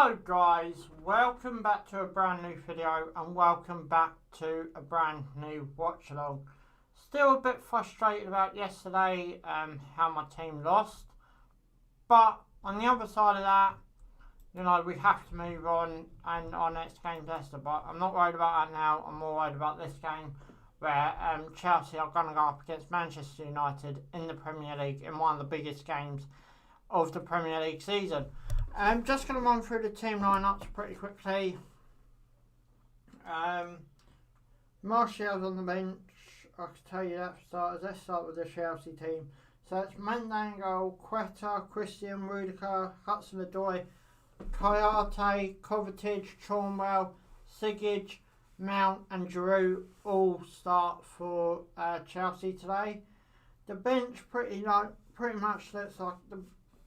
Hello guys, welcome back to a brand new video and welcome back to a brand new watch along. Still a bit frustrated about yesterday, how my team lost, but on the other side of that, you know, we have to move on and our next game's Leicester, but I'm not worried about that now. I'm more worried about this game where Chelsea are going to go up against Manchester United in the Premier League in one of the biggest games of the Premier League season. I'm just going to run through the team lineups pretty quickly. Martial's on the bench. I can tell you that for starters. Let's start with the Chelsea team. So it's Mandanda, Quetta, Christian, Rudiger, Hudson-Odoi, Kayate, Kovacic, Chilwell, Sigic, Mount and Giroud all start for Chelsea today. The bench pretty much looks like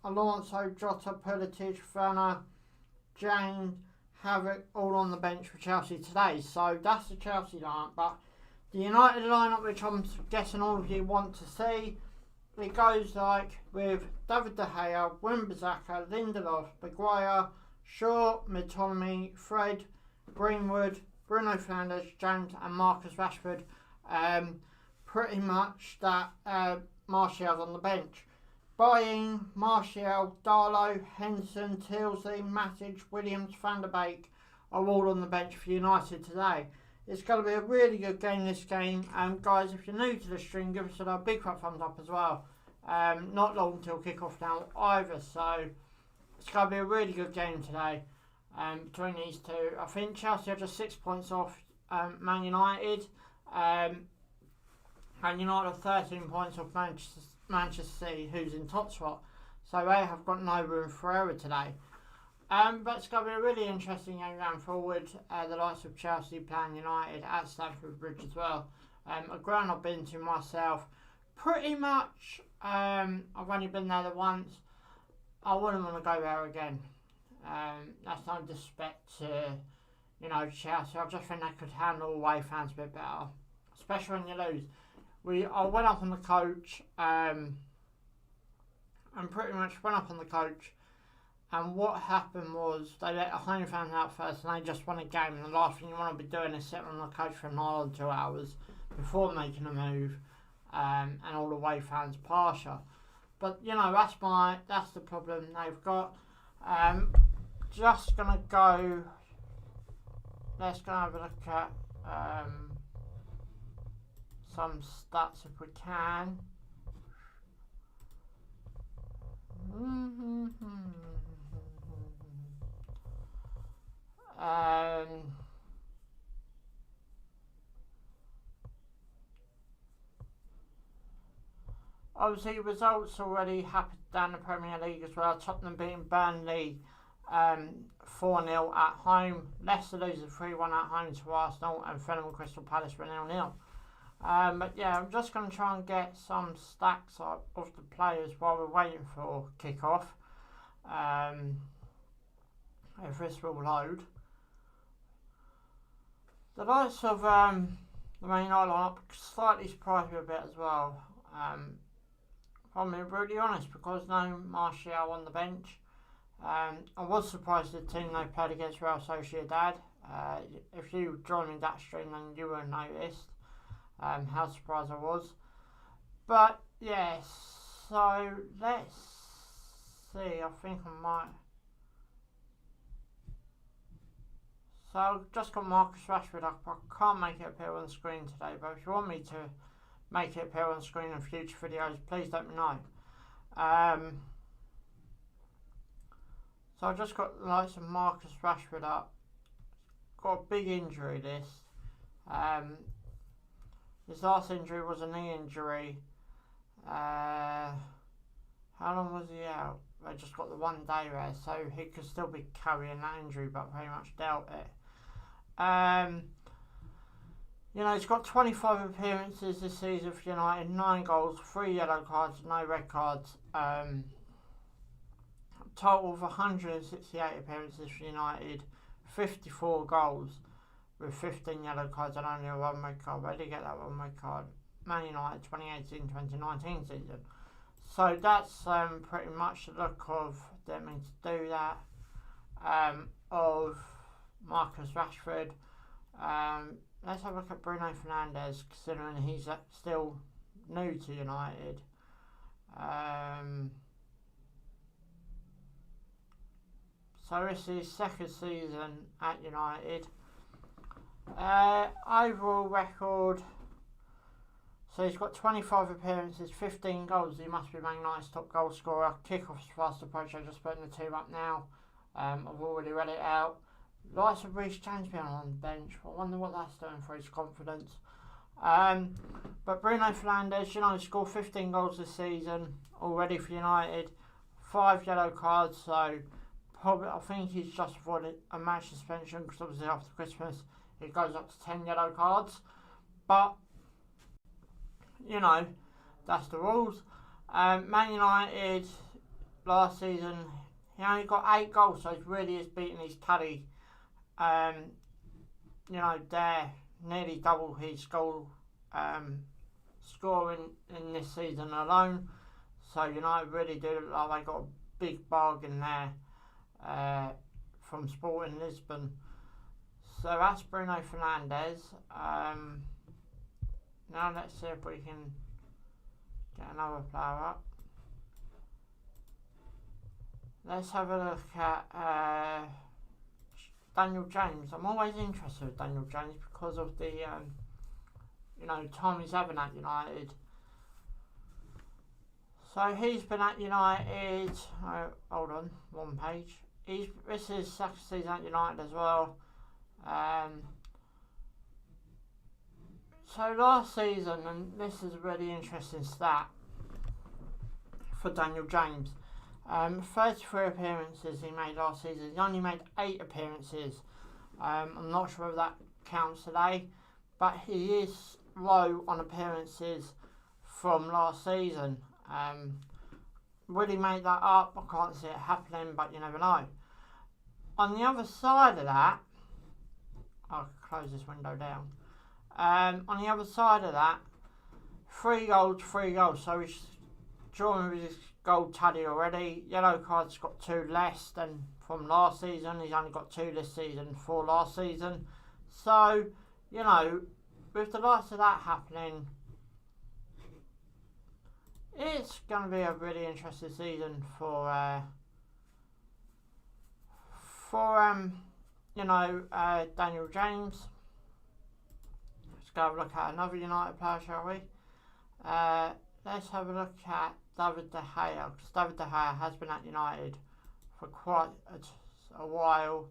Alonso, Jota, Pulisic, Werner, James, Havertz all on the bench for Chelsea today. So that's the Chelsea lineup. But the United lineup, which I'm guessing all of you want to see, it goes like with David De Gea, Wan-Bissaka, Lindelof, Maguire, Shaw, McTominay, Fred, Greenwood, Bruno Fernandes, James and Marcus Rashford. Pretty much that Martial's on the bench. Bayern, Martial, Darlow, Henderson, Tilsley, Matic, Williams, Van der Beek are all on the bench for United today. It's going to be a really good game, this game. Guys, if you're new to the stream, give us a big fat thumbs up as well. Not long until kick-off now either, so it's going to be a really good game today between these two. I think Chelsea are just 6 points off Man United. Man United are 13 points off Manchester City, who's in top spot. So they have got no room for error today. But it's going to be a really interesting game going forward. The likes of Chelsea playing United at Stamford Bridge as well. A ground I've been to myself. Pretty much, I've only been there once. I wouldn't want to go there again. That's no disrespect to, you know, Chelsea. I just think they could handle away fans a bit better, especially when you lose. I went up on the coach, and pretty much went up on the coach, and what happened was they let the home fans out first, and they just won a game. And the last thing you want to be doing is sitting on the coach for an hour or 2 hours before making a move, and all the away fans partial. But you know, that's the problem they've got. Just gonna go. Let's go have a look at some stats if we can. Obviously, results already happened down the Premier League as well. Tottenham beating Burnley 4-0 at home. Leicester losing 3-1 at home to Arsenal, and Fulham and Crystal Palace were 0-0. But yeah, I'm just going to try and get some stacks up of the players while we're waiting for kick-off. If this will load. The likes of the main lineup slightly surprised me a bit as well. If I'm being brutally honest, because no Martial on the bench. I was surprised at the team they played against Real Sociedad. If you joined me that stream, then you would have noticed how surprised I was. But yes, so let's see. I think I might. So I've just got Marcus Rashford up. I can't make it appear on the screen today, but if you want me to make it appear on the screen in future videos, please let me know. So I just got the likes of Marcus Rashford up. Got a big injury this. His last injury was a knee injury. How long was he out? They just got the 1 day there, so he could still be carrying that injury, but pretty much dealt it. You know, he's got 25 appearances this season for United, 9 goals, 3 yellow cards, no red cards. Total of 168 appearances for United, 54 goals with 15 yellow cards and only a 1 red card. Where did he get that 1 red card? Man United 2018-2019 season. So that's pretty much the look of them to do that. of Marcus Rashford. Let's have a look at Bruno Fernandes, considering he's still new to United. So this is his second season at United. Overall record. So he's got 25 appearances, 15 goals. He must be Man United's top goal scorer. Kickoff's fast approach. I'm just putting the team up now. I've already read it out. Lots of Reece James being on the bench. I wonder what that's doing for his confidence. But Bruno Fernandes, scored 15 goals this season already for United. 5 yellow cards, so probably I think he's just avoided a match suspension because obviously after Christmas it goes up to 10 yellow cards. But that's the rules. Man United last season, he only got 8 goals, so he really is beating his caddy. They're nearly double his goal scoring in this season alone. So United really do look like they got a big bargain there from Sporting Lisbon. So that's Bruno Fernandes. Now let's see if we can get another player up. Let's have a look at Daniel James. I'm always interested with Daniel James because of the time he's having at United. So he's been at United. Hold on, one page. This is his second season at United as well. So last season, and this is a really interesting stat for Daniel James. 33 appearances he made last season. He only made 8 appearances. I'm not sure if that counts today, but he is low on appearances from last season. Will he make that up? I can't see it happening, but you never know. On the other side of that, I'll close this window down. On the other side of that, 3 goals. So he's drawing with his goal tally already. Yellow cards got 2 less than from last season. He's only got 2 this season, 4 last season. So, with the likes of that happening, it's going to be a really interesting season for Daniel James. Let's go have a look at another United player, shall we? Let's have a look at David De Gea, because David De Gea has been at United for quite a while.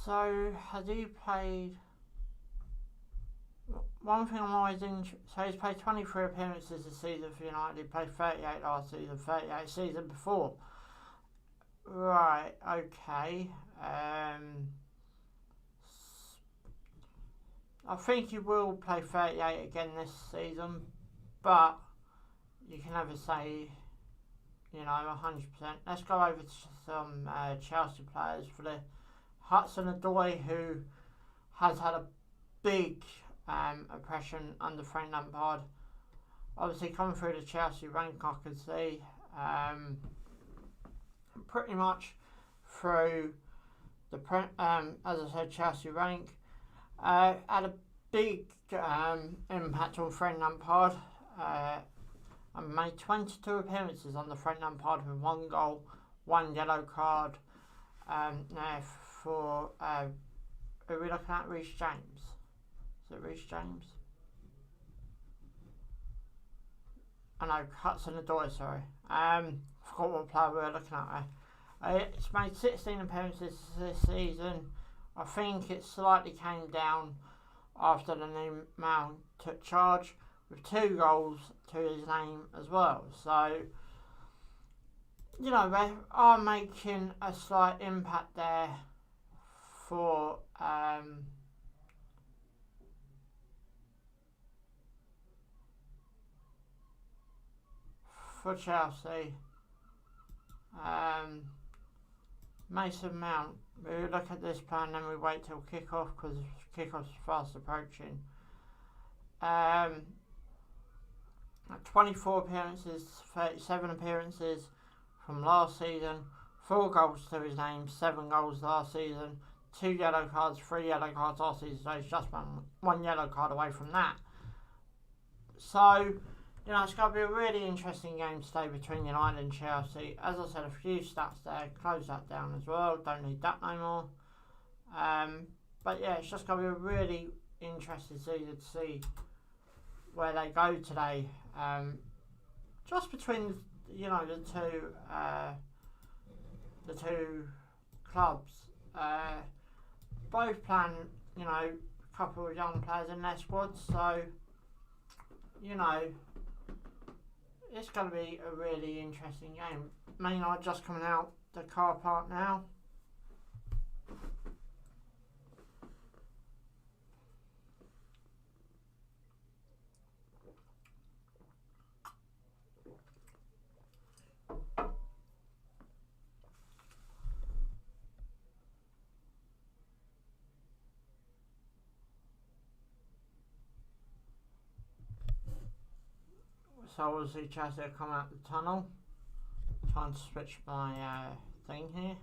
So, has he played? One thing I'm always interested. So he's played 23 appearances this season for United. He played 38 last season, 38 season before. Right. Okay. I think he will play 38 again this season, but you can never say, 100%. Let's go over to some Chelsea players for the Hudson-Odoi, who has had a big oppression under Frank Lampard. Obviously, coming through the Chelsea rank, I can see pretty much through the as I said, Chelsea rank. Had a big impact on Frank Lampard. And made 22 appearances under Frank Lampard with 1 goal, 1 yellow card. Now for are we looking at Reece James? Is it Reece James? I know, Hudson-Odoi, sorry. Forgot what player we were looking at there. It's made 16 appearances this season. I think it slightly came down after the new man took charge, with 2 goals to his name as well. So, they are making a slight impact there for Chelsea. Mason Mount. We look at this plan and then we wait till kick-off because kick-off's fast approaching. 24 appearances, 37 appearances from last season, 4 goals to his name, 7 goals last season, 2 yellow cards, 3 yellow cards last season, so he's just one yellow card away from that. So, it's going to be a really interesting game today between United and Chelsea. As I said, a few stats there, close that down as well, don't need that no more. But yeah, it's just going to be a really interesting season to see where they go today. Just between the two clubs, both playing a couple of young players in their squads, so it's going to be a really interesting game. Maynard just coming out the car park now. So obviously Chelsea have come out the tunnel. Trying to switch my thing here.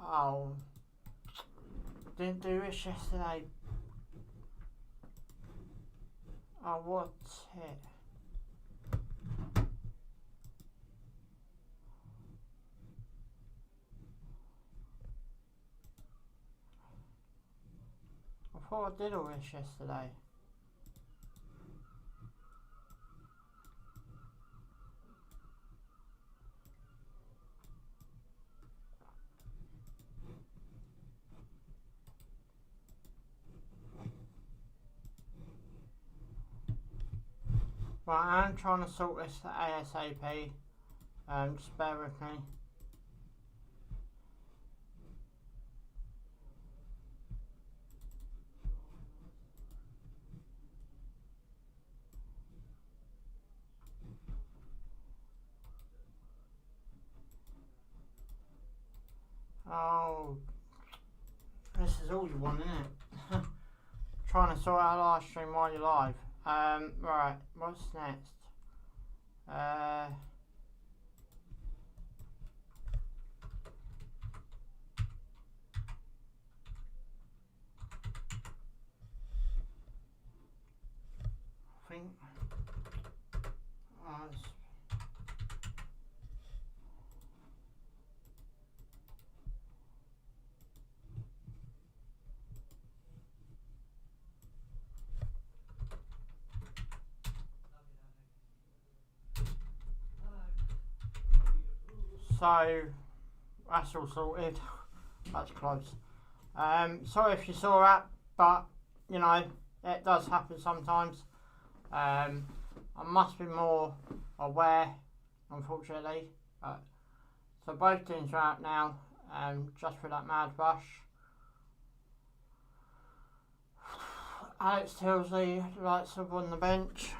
Oh, didn't do this yesterday. Oh, what's it? I thought I did all this yesterday. Right, I'm trying to sort this ASAP. Just bear with me. Oh, this is all you want, isn't it? Trying to sort out live stream while you're live. Right, what's next? I think. So that's all sorted. That's close. Sorry if you saw that, but it does happen sometimes. I must be more aware, unfortunately. So both teams are out now, just for that mad rush. Alex Tilsley likes to run the bench.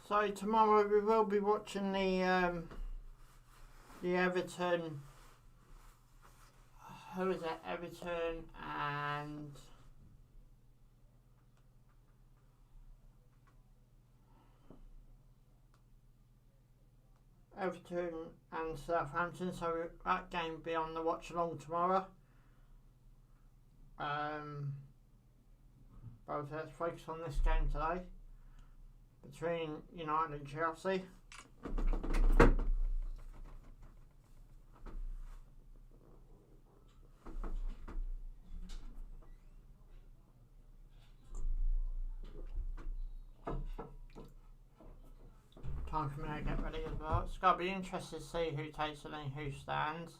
So tomorrow we will be watching the Everton. Who is it? Everton and Southampton. So that game will be on the watch along tomorrow. But let's focus on this game today between United and Chelsea. Time for me to get ready as well. It's going to be interesting to see who takes it and who stands.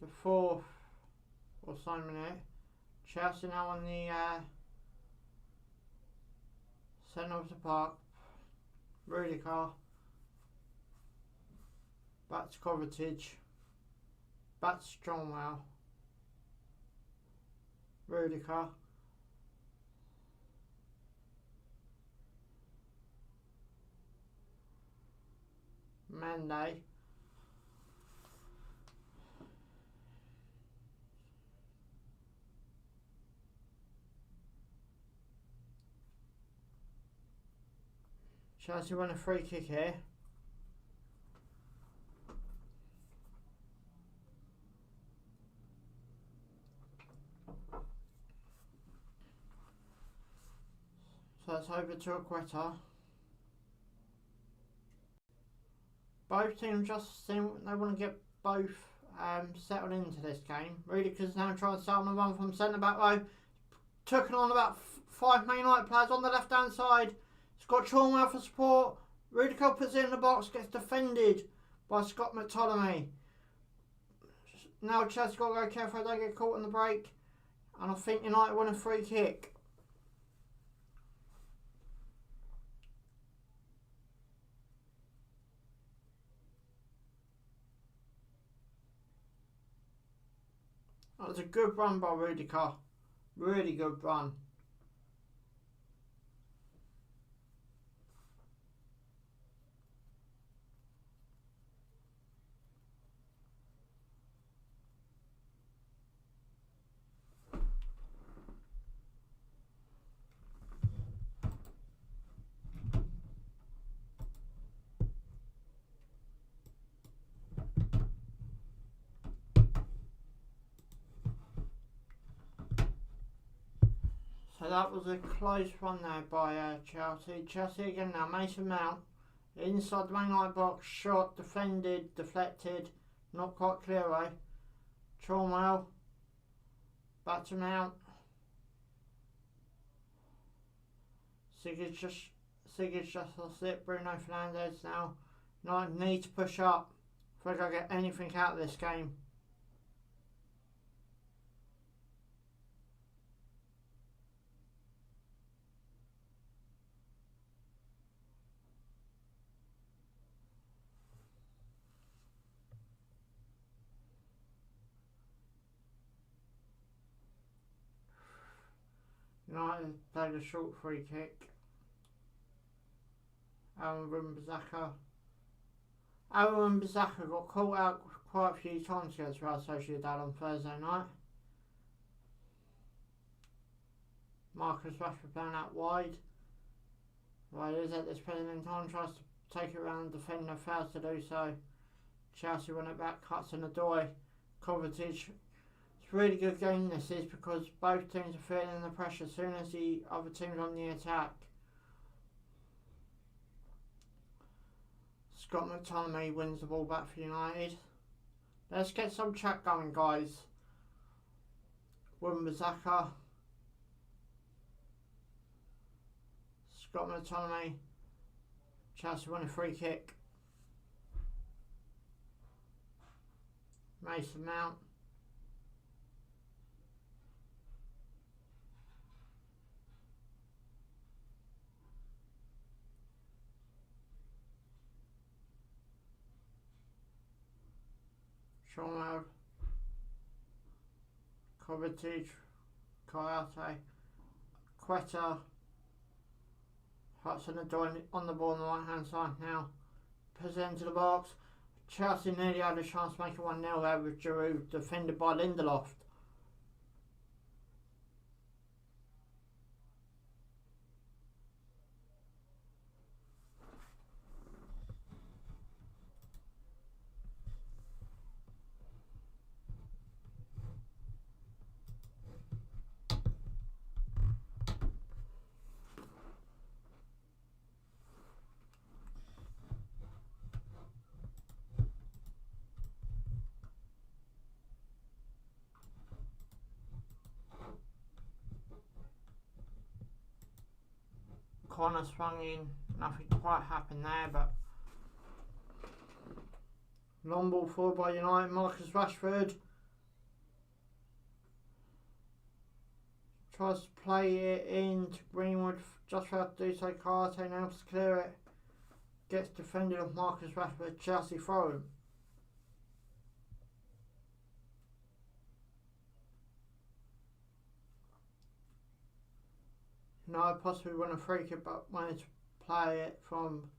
the 4th or so minute. Chelsea now on the centre of the park. Rudiger. Back to Kovacic. Back to Strongwell. Rudiger. Mende. Chelsea won a free kick here. So it's over to Aqueta. Both teams just seem they want to get both settled into this game. Rudiger's now trying to start on the run from centre back row. Took on about 5 Man United players on the left hand side. It's got Chorlwell for support. Rudiger puts it in the box, gets defended by Scott McTominay. Now Chelsea got to go careful they get caught in the break. And I think United win a free kick. That was a good run by Rudiger. Really good run. So that was a close run there by Chelsea. Chelsea again now. Mason Mount inside the Man United box. Shot, defended, deflected. Not quite clear away. Chorlwell. Back to Mount. Sigurdsson just lost it. Bruno Fernandes now. United need to push up if they're going to get anything out of this game. United played a short free kick. Aaron Wan-Bissaka got caught out quite a few times against Real Sociedad on Thursday night. Marcus Rashford playing out wide. Well, it is at this present in time, tries to take it around the defender, fails to do so. Chelsea win it back, cuts in the door. Kovacic. It's a really good game this is because both teams are feeling the pressure as soon as the other team's on the attack. Scott McTominay wins the ball back for United. Let's get some chat going, guys. Wan-Bissaka. Scott McTominay. Chelsea win a free kick. Mason Mount. Chorlwell, Kovacic, Kouyaté, Quetta, Hudson-Odoi on the ball on the right hand side now. Present to the box. Chelsea nearly had a chance to make it 1-0 there with Giroud, defended by Lindelof. Corner swung in, nothing quite happened there, but long ball forward by United. Marcus Rashford tries to play it into Greenwood, just about to do so. Kouyaté now to clear it. Gets defended off Marcus Rashford. Chelsea throw him. United possibly won a free kick, but wanted to play it from,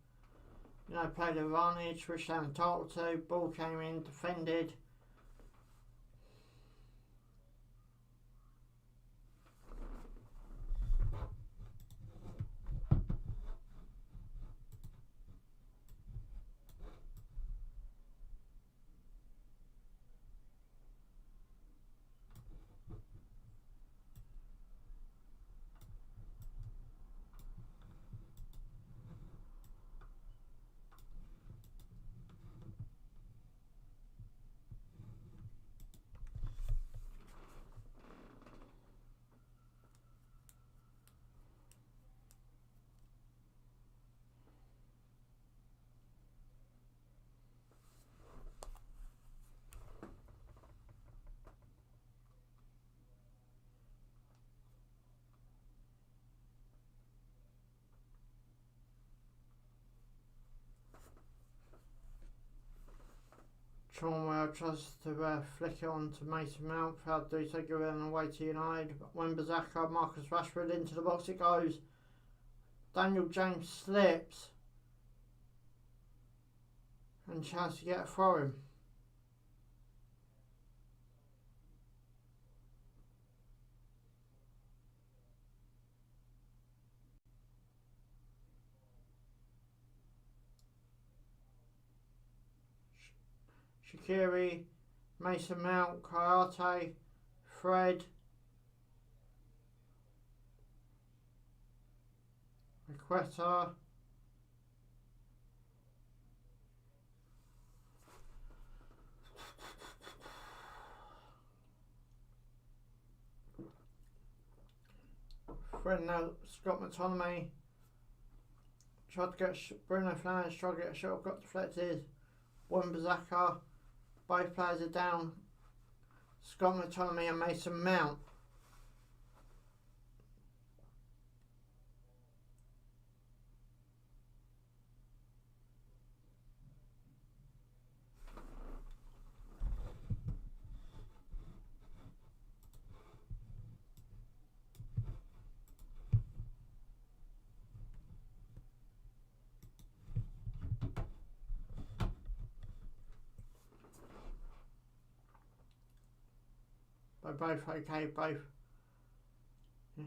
play the advantage, which they were entitled to. Ball came in, defended. Chilwell tries to flick it on to Mason Mount. Proud to do so, give it away to United. Wan-Bissaka, Marcus Rashford into the box it goes. Daniel James slips. And Chelsea get a throw in. Shaqiri, Mason Mount, Kouyaté, Fred, Equeta, Fred now, Scott McTominay, tried to get Bruno Fernandes, tried to get a shot, got deflected. Wan-Bissaka, both players are down. Scott McTominay and Mason Mount. They're both okay, both. Yeah.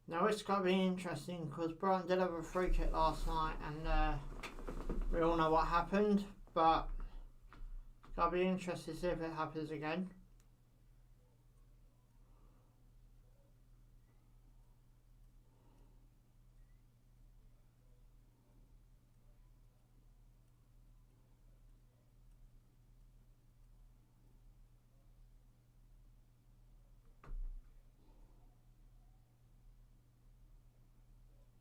Now it's got to be interesting because Brighton did have a free kick last night and we all know what happened, but it's got to be interesting to see if it happens again.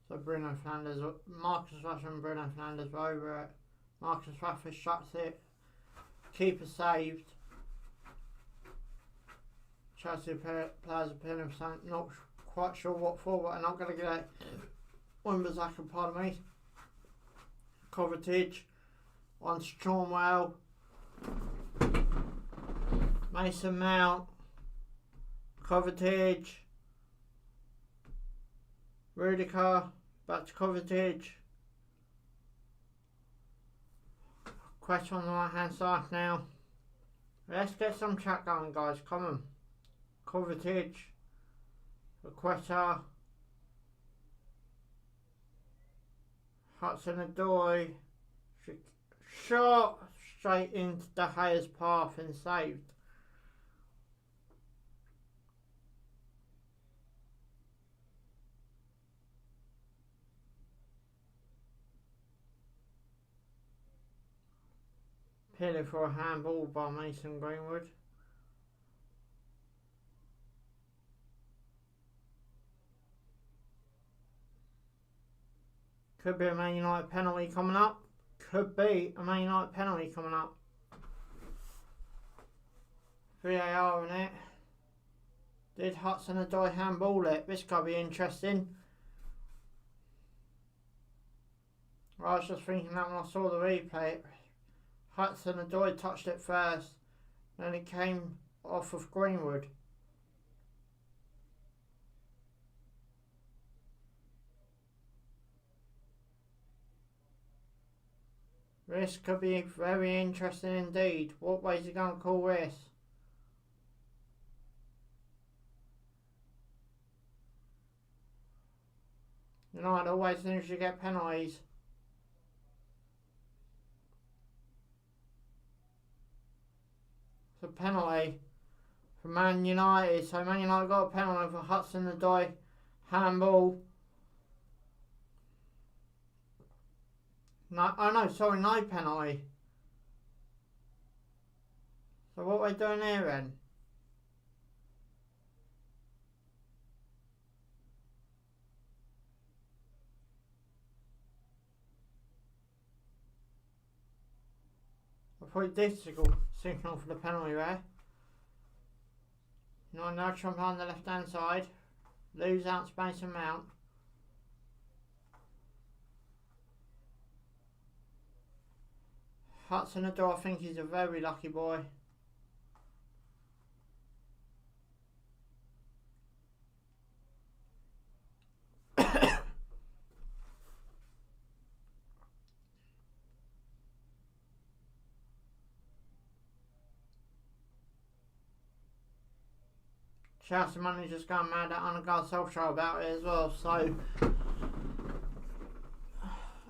So Bruno Fernandes, Marcus Rashford and Bruno Fernandes were over it. Marcus Rashford shuts it. Keeper saved. Chelsea players appealing for something. Not quite sure what for, but I'm not going to get it. Wan-Bissaka, pardon me. Kovacic on Chilwell. Mason Mount. Kovacic. Rudiger. Back to Kovacic. Question on the right hand side now. Let's get some chat going, guys. Come on. Kovacic. Equeta. Hudson-Odoi. Shot straight into De Gea's path and saved. Appealing for a handball by Mason Greenwood. Could be a Man United penalty coming up. Could be a Man United penalty coming up. VAR in it. Did Hudson-Odoi handball it? This could be interesting. I was just thinking that when I saw the replay, Hudson-Odoi touched it first, then it came off of Greenwood. This could be very interesting indeed. What way is he going to call this? United always seems to get penalties. It's a penalty for Man United. So Man United got a penalty for Hudson-Odoi handball. No, oh no, sorry, no penalty. So what are we doing here then? I put this signal for the penalty there. Now jump on the left hand side. Lose out space and Mount. Hudson-Odoi, I think he's a very lucky boy. Chelsea manager's gone mad at Odegaard Solskjaer about it as well, so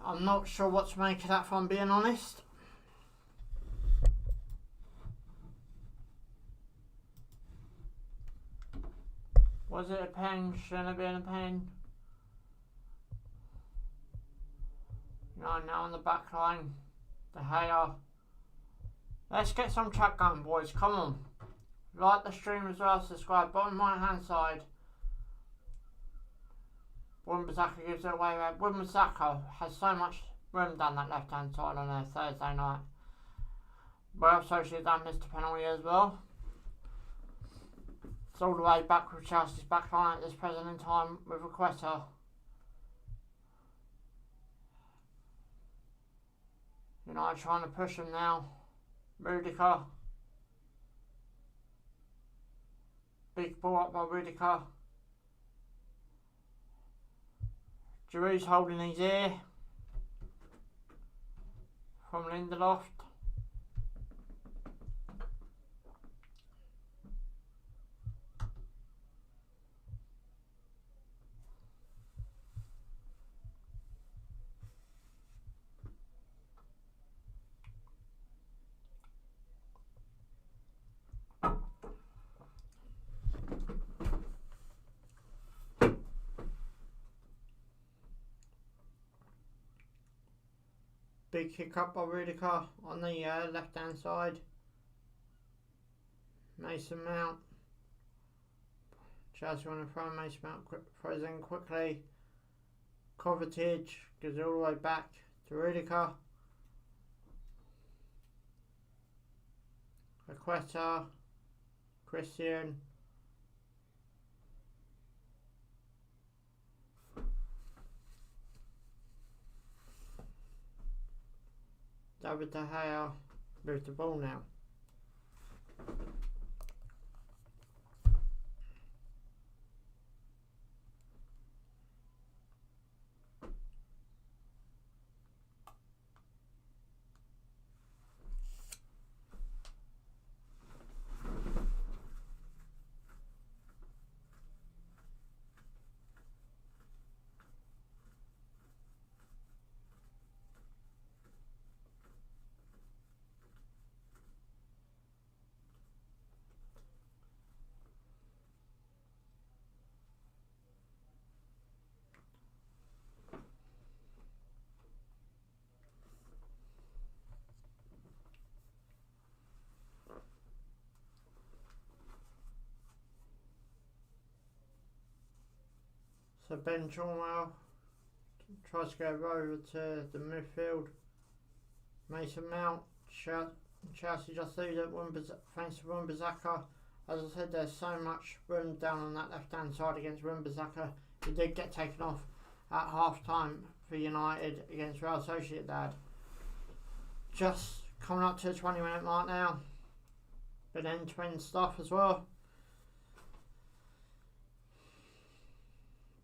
I'm not sure what to make of that, if I'm being honest. Was it a pen? Shouldn't have been a pen. Now on the back line. De Gea. Let's get some chat going, boys. Come on. Like the stream as well, subscribe. Bottom right hand side. Wan-Bissaka gives it away there. Wan-Bissaka has so much room down that left hand side on a Thursday night. Well, Sociedad missed a penalty as well. It's all the way back with Chelsea's back line at this present in time with Requeta. United trying to push him now. Rudiger. Big ball up by Rudiger. Giroud's holding his ear from Lindelof. Big kick up by Rudiger on the left hand side. Mason Mount. Chelsea want to throw Mason Mount, throws in quickly. Kovacic goes all the way back to Rudiger. Requeta. Christian. David De Gea with the ball now. So Ben Chilwell tries to go over to the midfield. Mason Mount, Chelsea just lose it thanks to Wan-Bissaka. as I said, there's so much room down on that left hand side against Wan-Bissaka. He did get taken off at half time for United against Real Sociedad. Just coming up to the 20-minute mark now. But end-to-end stuff as well.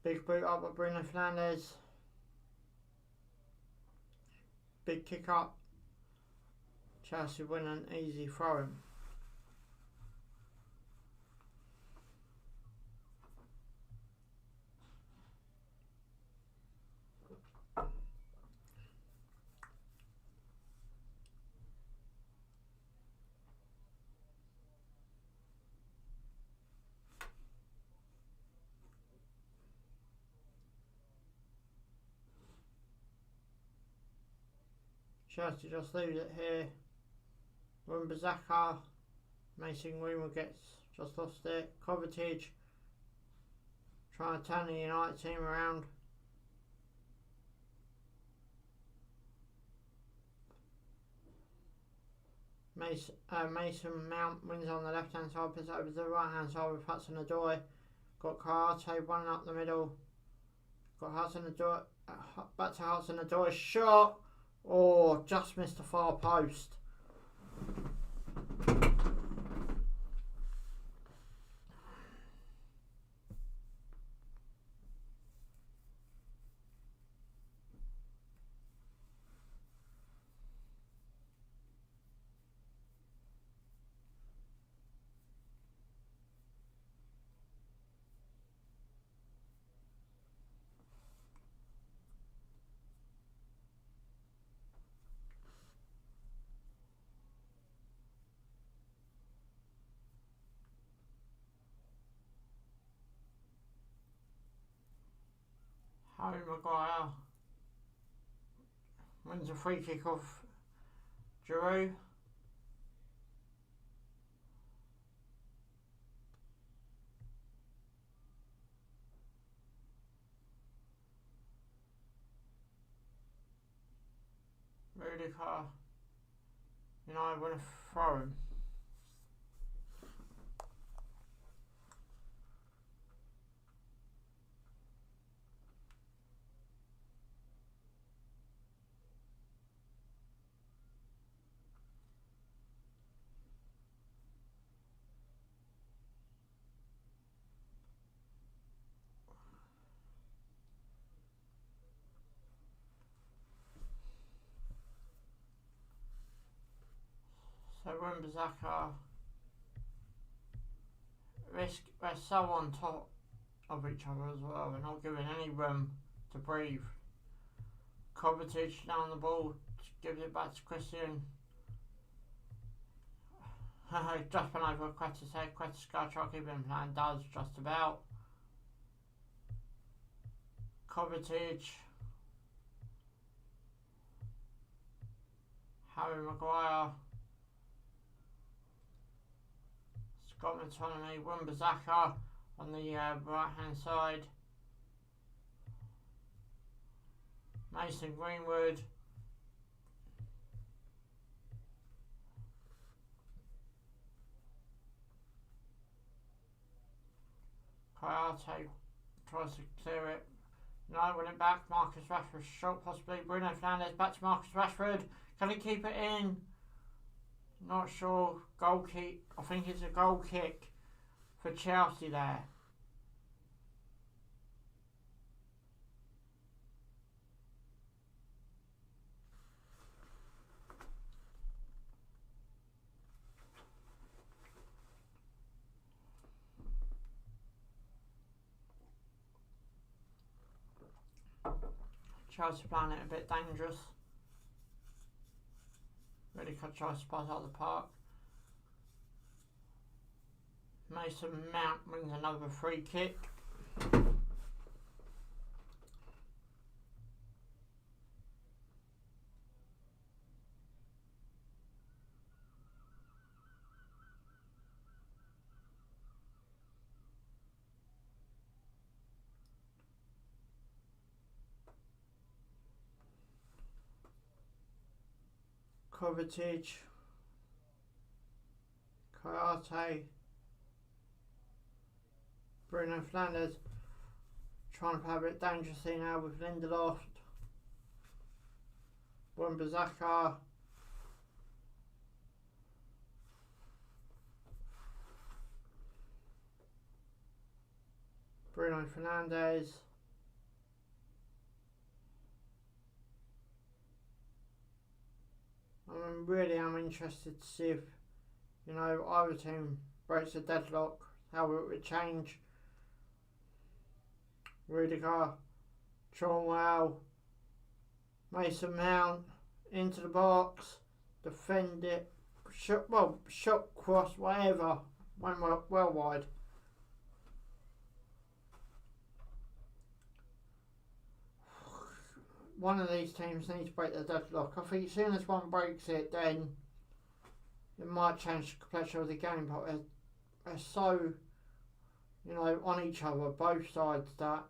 Big boot up by Bruno Fernandes. Big kick up. Chelsea win an easy throw-in. Chelsea just leaves it here. Wan-Bissaka, Mason Greenwood gets just lost it. Kovacic trying to turn the United team around. Mason Mount wins on the left hand side, puts it over to the right hand side with Hudson-Odoi. Got Kouyaté running up the middle. Got Hudson-Odoi, back to Hudson-Odoi, shot! Oh, just missed the far post. Harry Maguire wins a free kick off Giroud. Rudiger, United win a throw-in. So Wan-Bissaka, they're so on top of each other as well. They're not giving any room to breathe. Kovacic down the ball, gives it back to Christian. Just been over Queta's head. Queta's got to try to keep him playing, does just about. Kovacic. Harry Maguire. Scott McTominay, Wan-Bissaka on the right hand side. Mason Greenwood. Kouyaté tries to clear it. No, win it back. Marcus Rashford shot possibly. Bruno Fernandes back to Marcus Rashford. Can he keep it in? Not sure. Goal kick. I think it's a goal kick for Chelsea there. Chelsea playing it a bit dangerous. Really could try to spot out the park. Mason Mount wins another free kick. Kovacic, Kouyaté, Bruno Fernandes trying to have it dangerously now with Lindelof. Wan-Bissaka. Bruno Fernandes. I'm interested to see if, either team breaks a deadlock, how it would change. Rudiger, Chilwell, Mason Mount, into the box, defend it, shot, cross, whatever, went well wide. One of these teams needs to break the deadlock. I think as soon as one breaks it, then it might change the complexion of the game, but they're so, on each other, both sides, that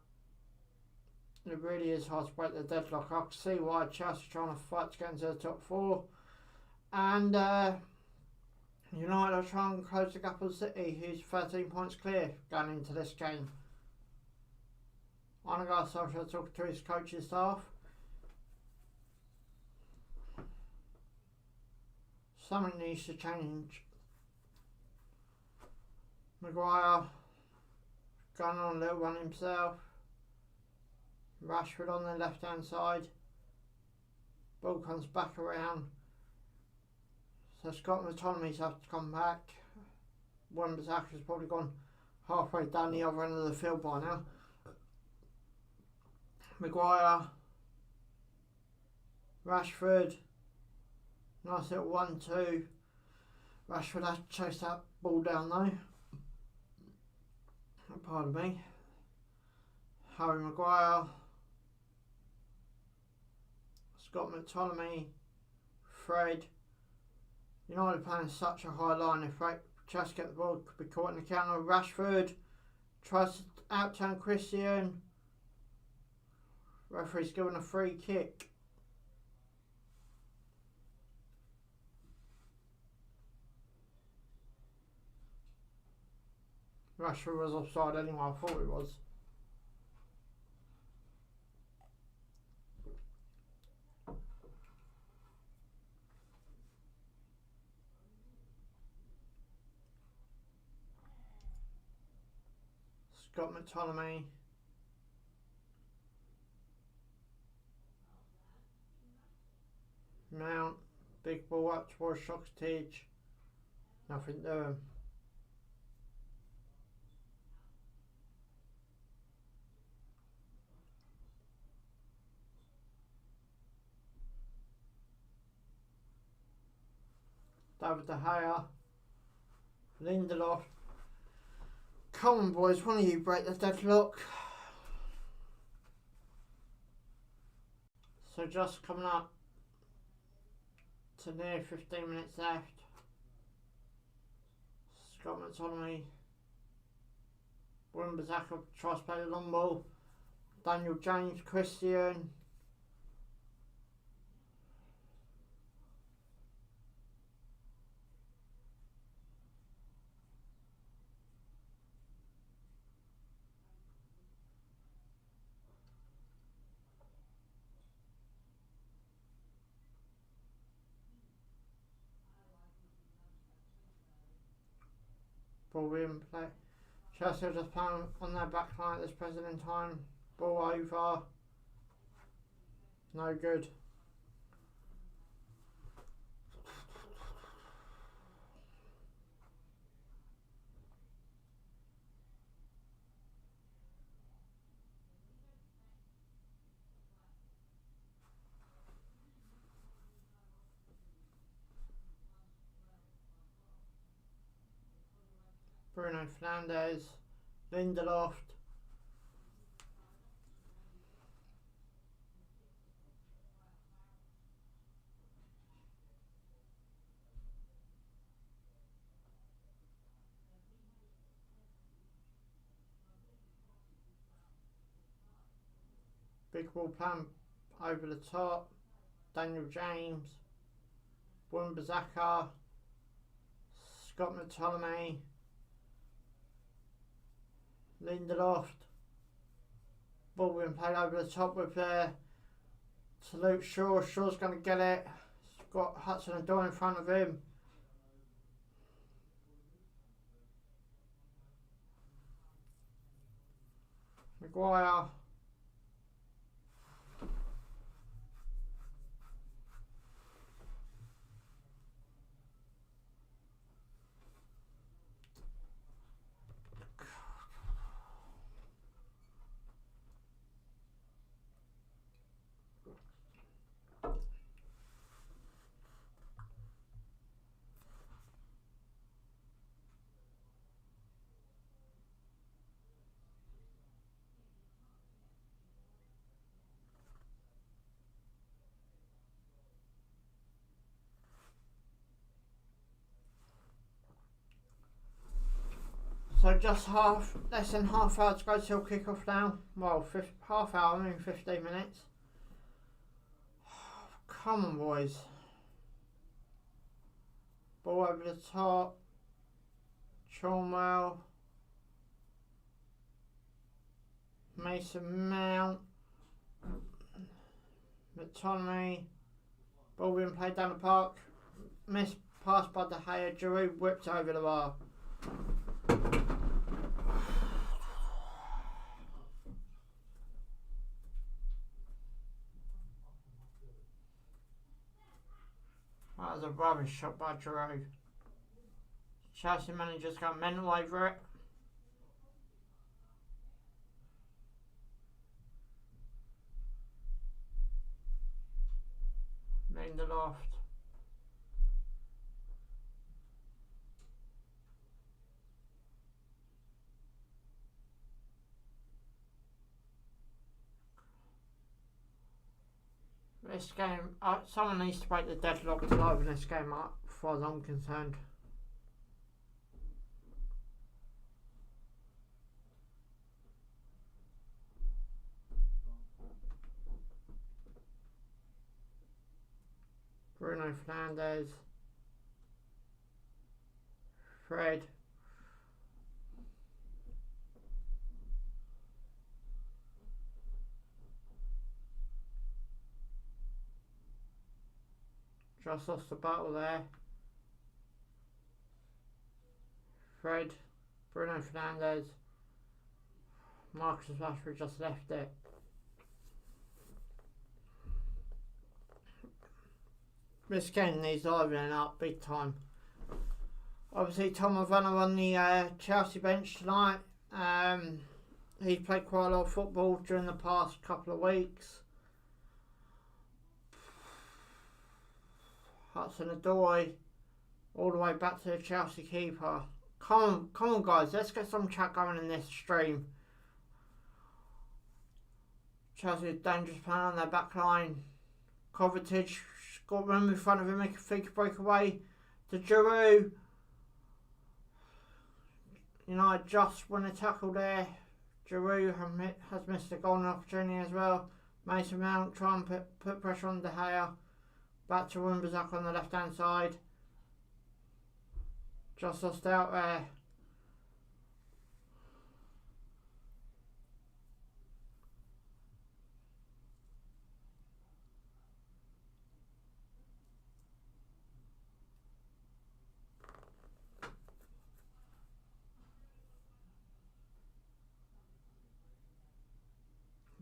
it really is hard to break the deadlock. I can see why Chelsea are trying to fight to get into the top four. And United are trying to close the gap on City, who's 13 points clear going into this game. Ole Gunnar Solskjaer talking to his coaching staff. Something needs to change. Maguire going on a little run himself. Rashford on the left hand side. Ball comes back around. So Scott McTominay's have to come back. Wan-Bissaka's probably gone halfway down the other end of the field by now. Maguire. Rashford. Nice little 1-2. Rashford has to chase that ball down though. Pardon me. Harry Maguire. Scott McTominay. Fred. United playing such a high line. If they just get the ball, could be caught in the counter. Rashford tries to out-turn Christian. Referee's given a free kick. Rashford was offside anyway, I thought it was. Scott McTominay. Mount. Big ball up towards Shocktage. Nothing doing. David De Gea. Lindelof. Come on boys, one of you break the deadlock. So just coming up to near 15 minutes left. Scott McTominay. Wan-Bissaka tries to play the long ball. Daniel James, Christian. Ball in play. Chelsea just playing on their back line at this present in time. Ball over. No good. Bruno Fernandes, Lindelof. Big ball plan over the top. Daniel James, Wan-Bissaka, Scott McTominay. Lindelof. Ball being played over the top with to Luke Shaw. Shaw's going to get it. He's got Hudson-Odoi in front of him. Maguire. So just less than half hour to go till kick-off now. Well, half hour, I mean 15 minutes. Come on, boys. Ball over the top. Chilwell. Mason Mount. McTominay. Ball being played down the park. Missed pass by De Gea. Giroud whipped over the bar. That was a rubbish shot by Giroud. Chelsea manager's gone mental over it. Lindelof. This game, someone needs to break the deadlock to open this game up, as far as I'm concerned. Bruno Fernandes. Fred. Just lost the battle there. Fred, Bruno Fernandes, Marcus Rashford just left it. This game needs livening up big time. Obviously, Tom Werner on the Chelsea bench tonight. He's played quite a lot of football during the past couple of weeks. Hudson-Odoi, all the way back to the Chelsea keeper. Come on guys, let's get some chat going in this stream. Chelsea is dangerous playing on their back line. Kovacic got room in front of him, make a fake breakaway to Giroud. United just won a tackle there. Giroud has missed a golden opportunity as well. Mason Mount trying to put pressure on De Gea. Back to Wan-Bissaka on the left hand side. Just lost out there.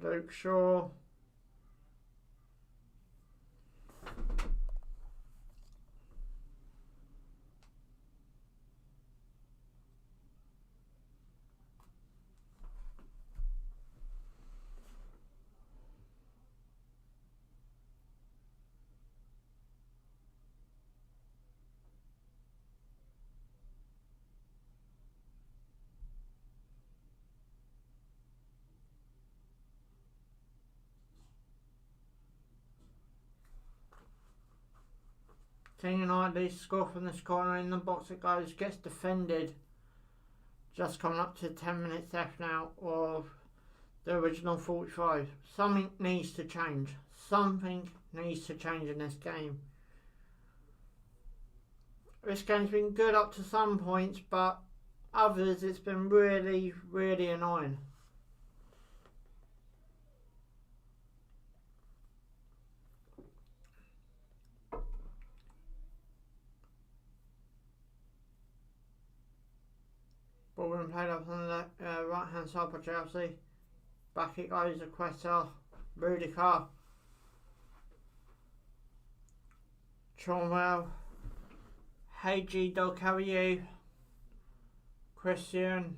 Luke Shaw. Team United leads score from this corner, in the box it goes, gets defended. Just coming up to 10 minutes left now of the original 45. Something needs to change. Something needs to change in this game. This game's been good up to some points, but others it's been really, really annoying. Ball being played up on the right hand side by Chelsea. Back it goes, Aqueta, Rudiger, Chilwell, hey G Dog, how are you? Christian,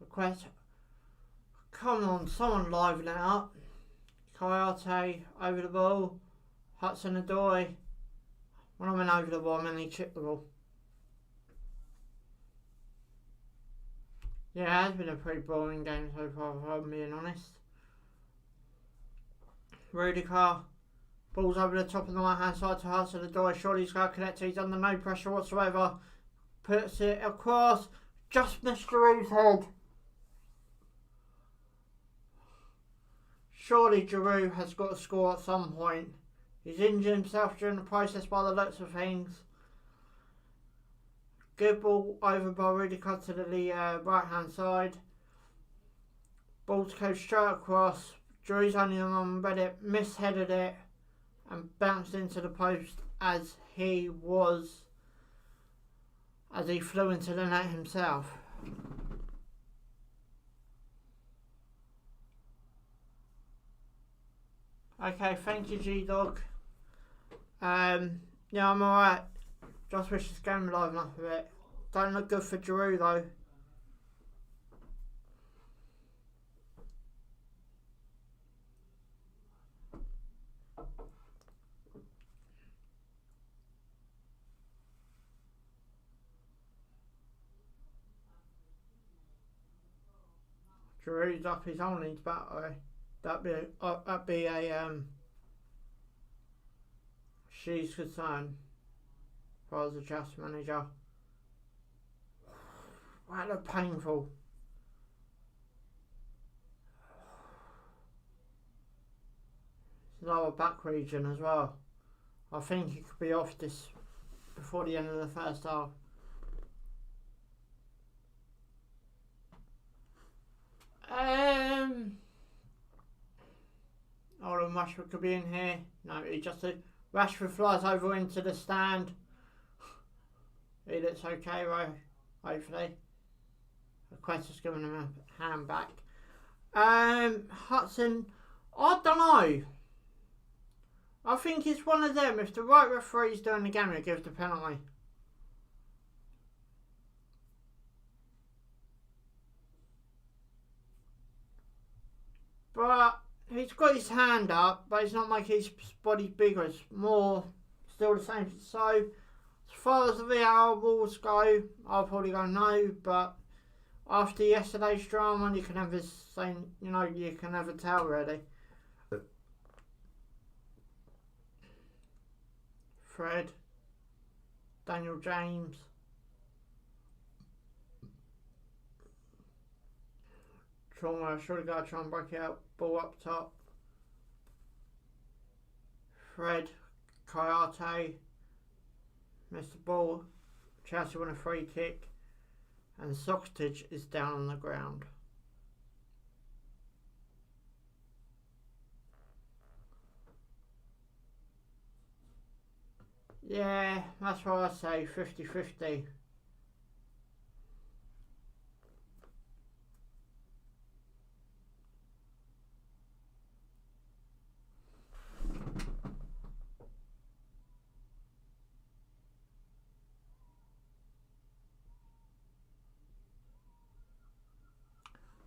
Aqueta, come on, someone liven it up. Kayate, over the ball, Hudson-Odoi. When I mean over the ball, I mean he chipped the ball. Yeah, it has been a pretty boring game so far, if I'm being honest. Rudiger, ball's over the top of the right hand side to Hudson-Odoi. Surely he's got to connect. He's under no pressure whatsoever. Puts it across. Just missed Giroud's head. Surely Giroud has got to score at some point. He's injured himself during the process by the looks of things. Good ball over by Rudiger to the right hand side. Ball to go straight across. Giroud's only on Reddit, misheaded it and bounced into the post as he flew into the net himself. Okay, thank you G-Dog. Yeah, I'm alright. Just wish this game live enough of it. Don't look good for Giroud though. Giroud's up his own needs battery. That'd be a she's concerned. If I was a Chelsea manager. Wow, look painful. Lower back region as well. I think he could be off this before the end of the first half. Hold on, Rashford could be in here. No, he just did. Rashford flies over into the stand. He looks okay, right? Hopefully. Aqueta's giving him a hand back. Hudson, I don't know. I think it's one of them. If the right referee's doing the game, he'll give the penalty. But he's got his hand up, but he's not making his body bigger. It's more still the same. So, as far as the VAR rules go, I'll probably go no. But after yesterday's drama, you can never say, you can never tell really. Fred, Daniel James. Trauma, should have got to try and break it out. Ball up top. Fred, Kayate, missed the ball. Chelsea won a free kick. And Sokratic is down on the ground. Yeah, that's what I say, 50-50.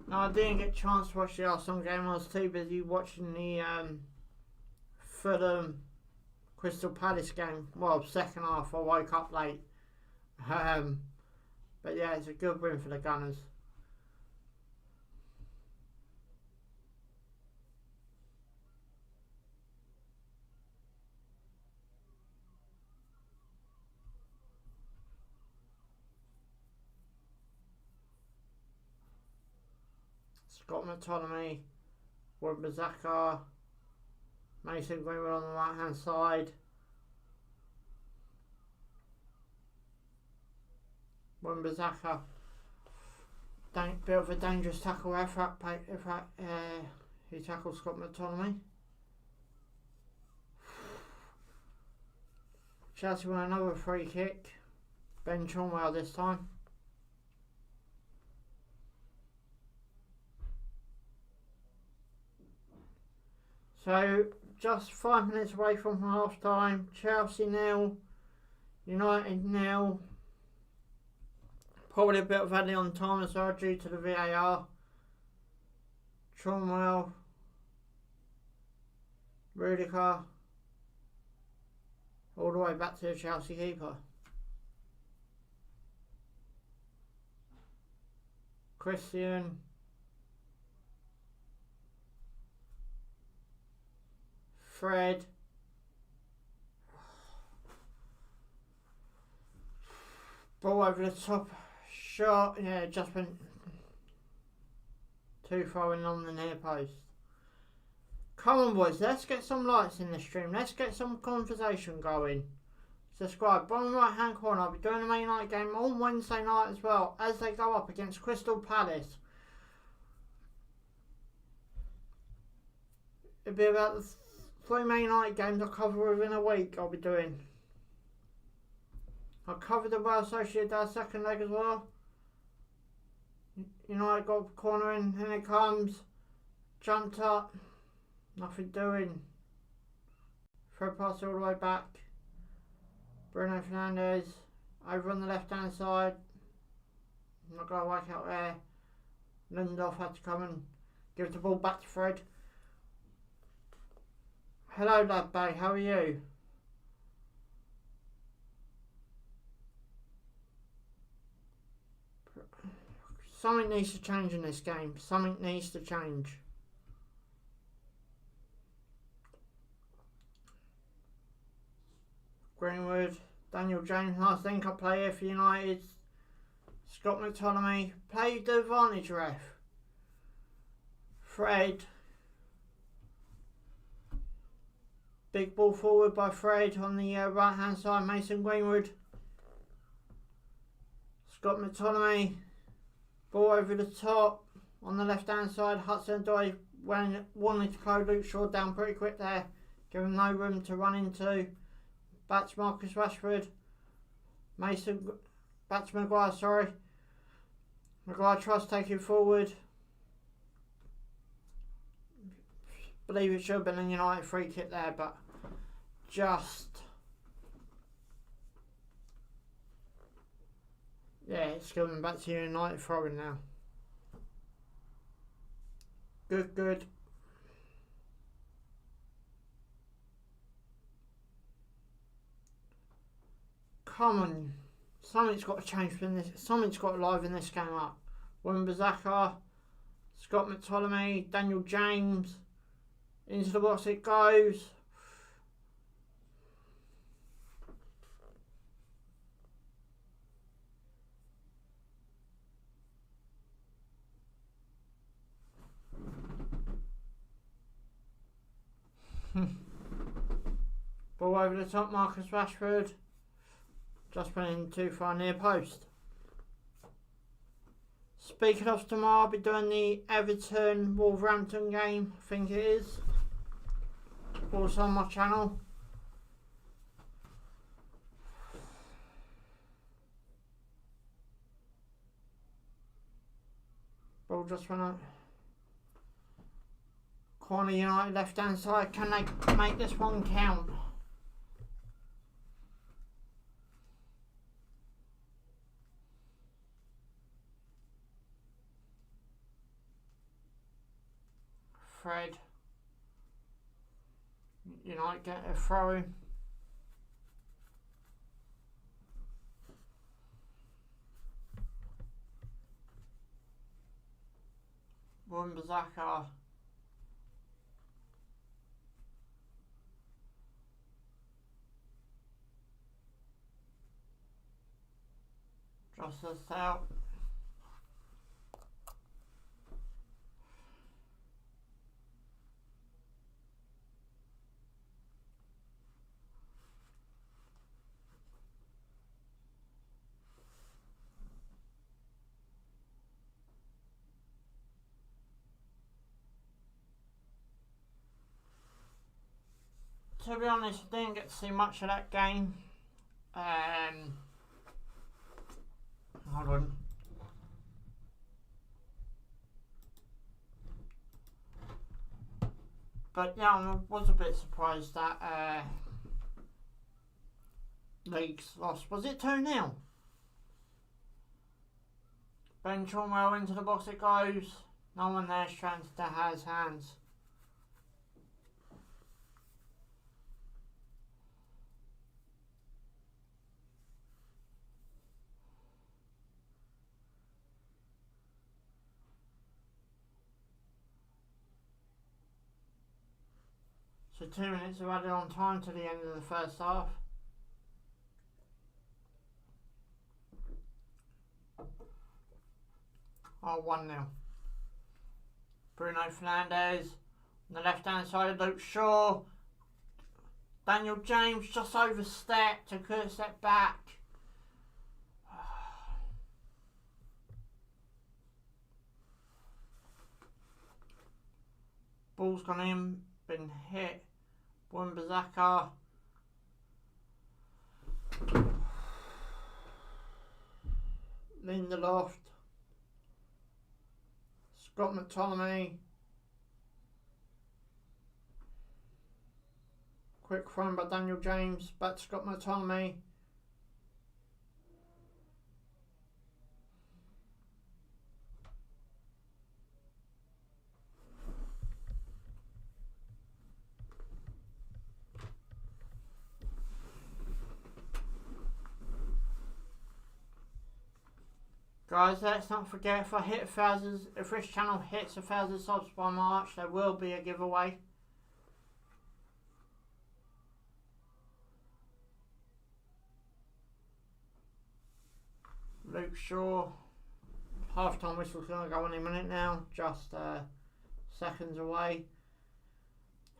No, I didn't get a chance to watch the Arsenal game. I was too busy watching the Fulham Crystal Palace game. Well, second half. I woke up late. But yeah, it's a good win for the Gunners. Scott McTominay, Wan-Bissaka, Mason Greenwood on the right hand side. Wan-Bissaka. Bit of a dangerous tackle there if he tackles Scott McTominay. Chelsea won another free kick. Ben Chilwell this time. So just 5 minutes away from half time. Chelsea 0, United 0. Probably a bit of added on time as well due to the VAR. Chilwell, Rudiger, all the way back to the Chelsea keeper. Christian, Fred, ball over the top, shot, yeah, just went too far in on the near post. Come on boys, let's get some lights in the stream, let's get some conversation going. Subscribe, bottom right hand corner, I'll be doing the Man United game on Wednesday night as well, as they go up against Crystal Palace. It'll be about the 3 Man United games I'll cover within a week I'll be doing. I'll cover the Real Sociedad second leg as well. United got a corner in, and it comes. Jumped up. Nothing doing. Throw pass all the way back. Bruno Fernandes. Over on the left hand side. I'm not going to work out there. Lindelof had to come and give the ball back to Fred. Hello lad Bay, how are you? Something needs to change in this game. Something needs to change. Greenwood, Daniel James, I think I play here for United. Scott McTominay, play the advantage ref. Fred. Big ball forward by Fred on the right hand side. Mason Greenwood. Scott McTominay. Ball over the top on the left hand side. Hudson-Odoi wanted to close Luke Shaw down pretty quick there. Give him no room to run into. Back to Marcus Rashford. Back to Maguire, sorry. Maguire tries to take it forward. Believe it should have been a United free kick there, but just... yeah, it's going back to United throwing now. Good. Come on. Something's got to change from this. Something's got to liven this game up. Wan-Bissaka, Scott McTominay, Daniel James. Into the box it goes. Ball over the top, Marcus Rashford. Just went in too far near post. Speaking of tomorrow, I'll be doing the Everton-Wolverhampton game, I think it is. Also on my channel. Ball just went out. Corner United left hand side. Can they make this one count? Fred. United get a throw in. Wan-Bissaka. Just this out. to be honest, I didn't get to see much of that game. Hold on. But yeah, I was a bit surprised that Leeds lost. Was it 2-0? Ben Chilwell into the box it goes. No one there trying to has hands. So 2 minutes are added on time to the end of the first half. Oh, 1-0. Bruno Fernandes on the left hand side of Luke Shaw. Daniel James just overstepped and could have stepped back. Ball's gone in, been hit. Wan-Bissaka. Lindelof. Scott McTominay. Quick throw by Daniel James. Back to Scott McTominay. Guys, let's not forget, if this channel hits 1,000 subs by March, there will be a giveaway. Luke Shaw. Half-time whistle's going to go any minute now, just seconds away.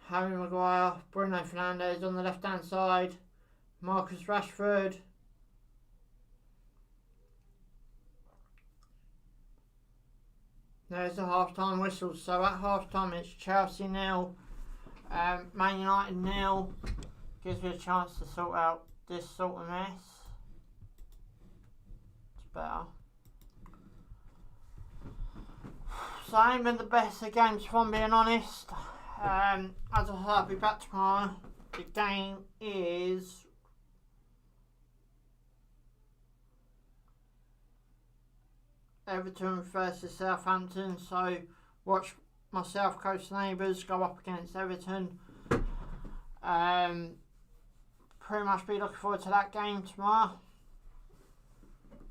Harry Maguire, Bruno Fernandes on the left-hand side. Marcus Rashford. There's the half-time whistle. So at half-time it's Chelsea 0, Man United 0. Gives me a chance to sort out this sort of mess. It's better. So I ain't been the best of games, if I'm being honest. As I said, I'll be back tomorrow. The game is Everton versus Southampton, so watch my South Coast neighbours go up against Everton. Pretty much be looking forward to that game tomorrow.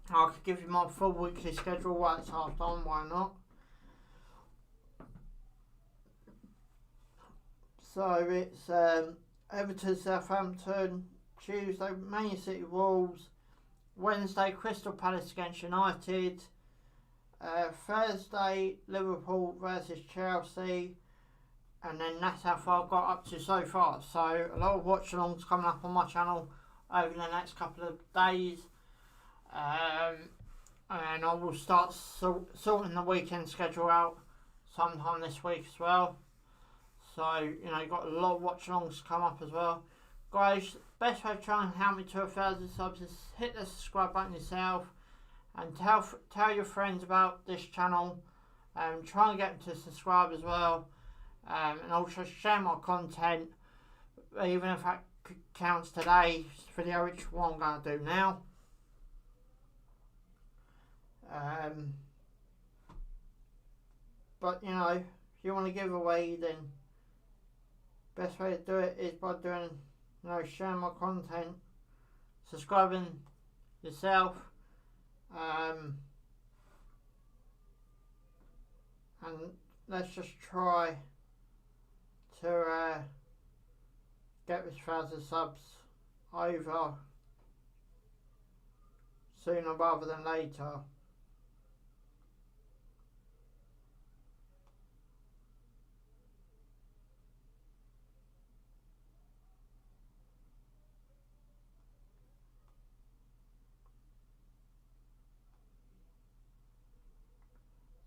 I could give you my full weekly schedule while it's half time, why not? So it's Everton, Southampton, Tuesday Man City Wolves, Wednesday Crystal Palace against United, Thursday Liverpool versus Chelsea, and then that's how far I've got up to so far. So a lot of watch alongs coming up on my channel over the next couple of days, and I will start sorting the weekend schedule out sometime this week as well. So, you know, you've got a lot of watch alongs to come up as well. Guys, best way to try and help me to 1,000 subs is hit the subscribe button yourself and tell your friends about this channel. Try and get them to subscribe as well. And also share my content, even if that counts today's video, which is what I'm going to do now. But, you know, if you want to give away, then best way to do it is by doing, you know, sharing my content, subscribing yourself, and let's just try to get this 1,000 subs over sooner rather than later.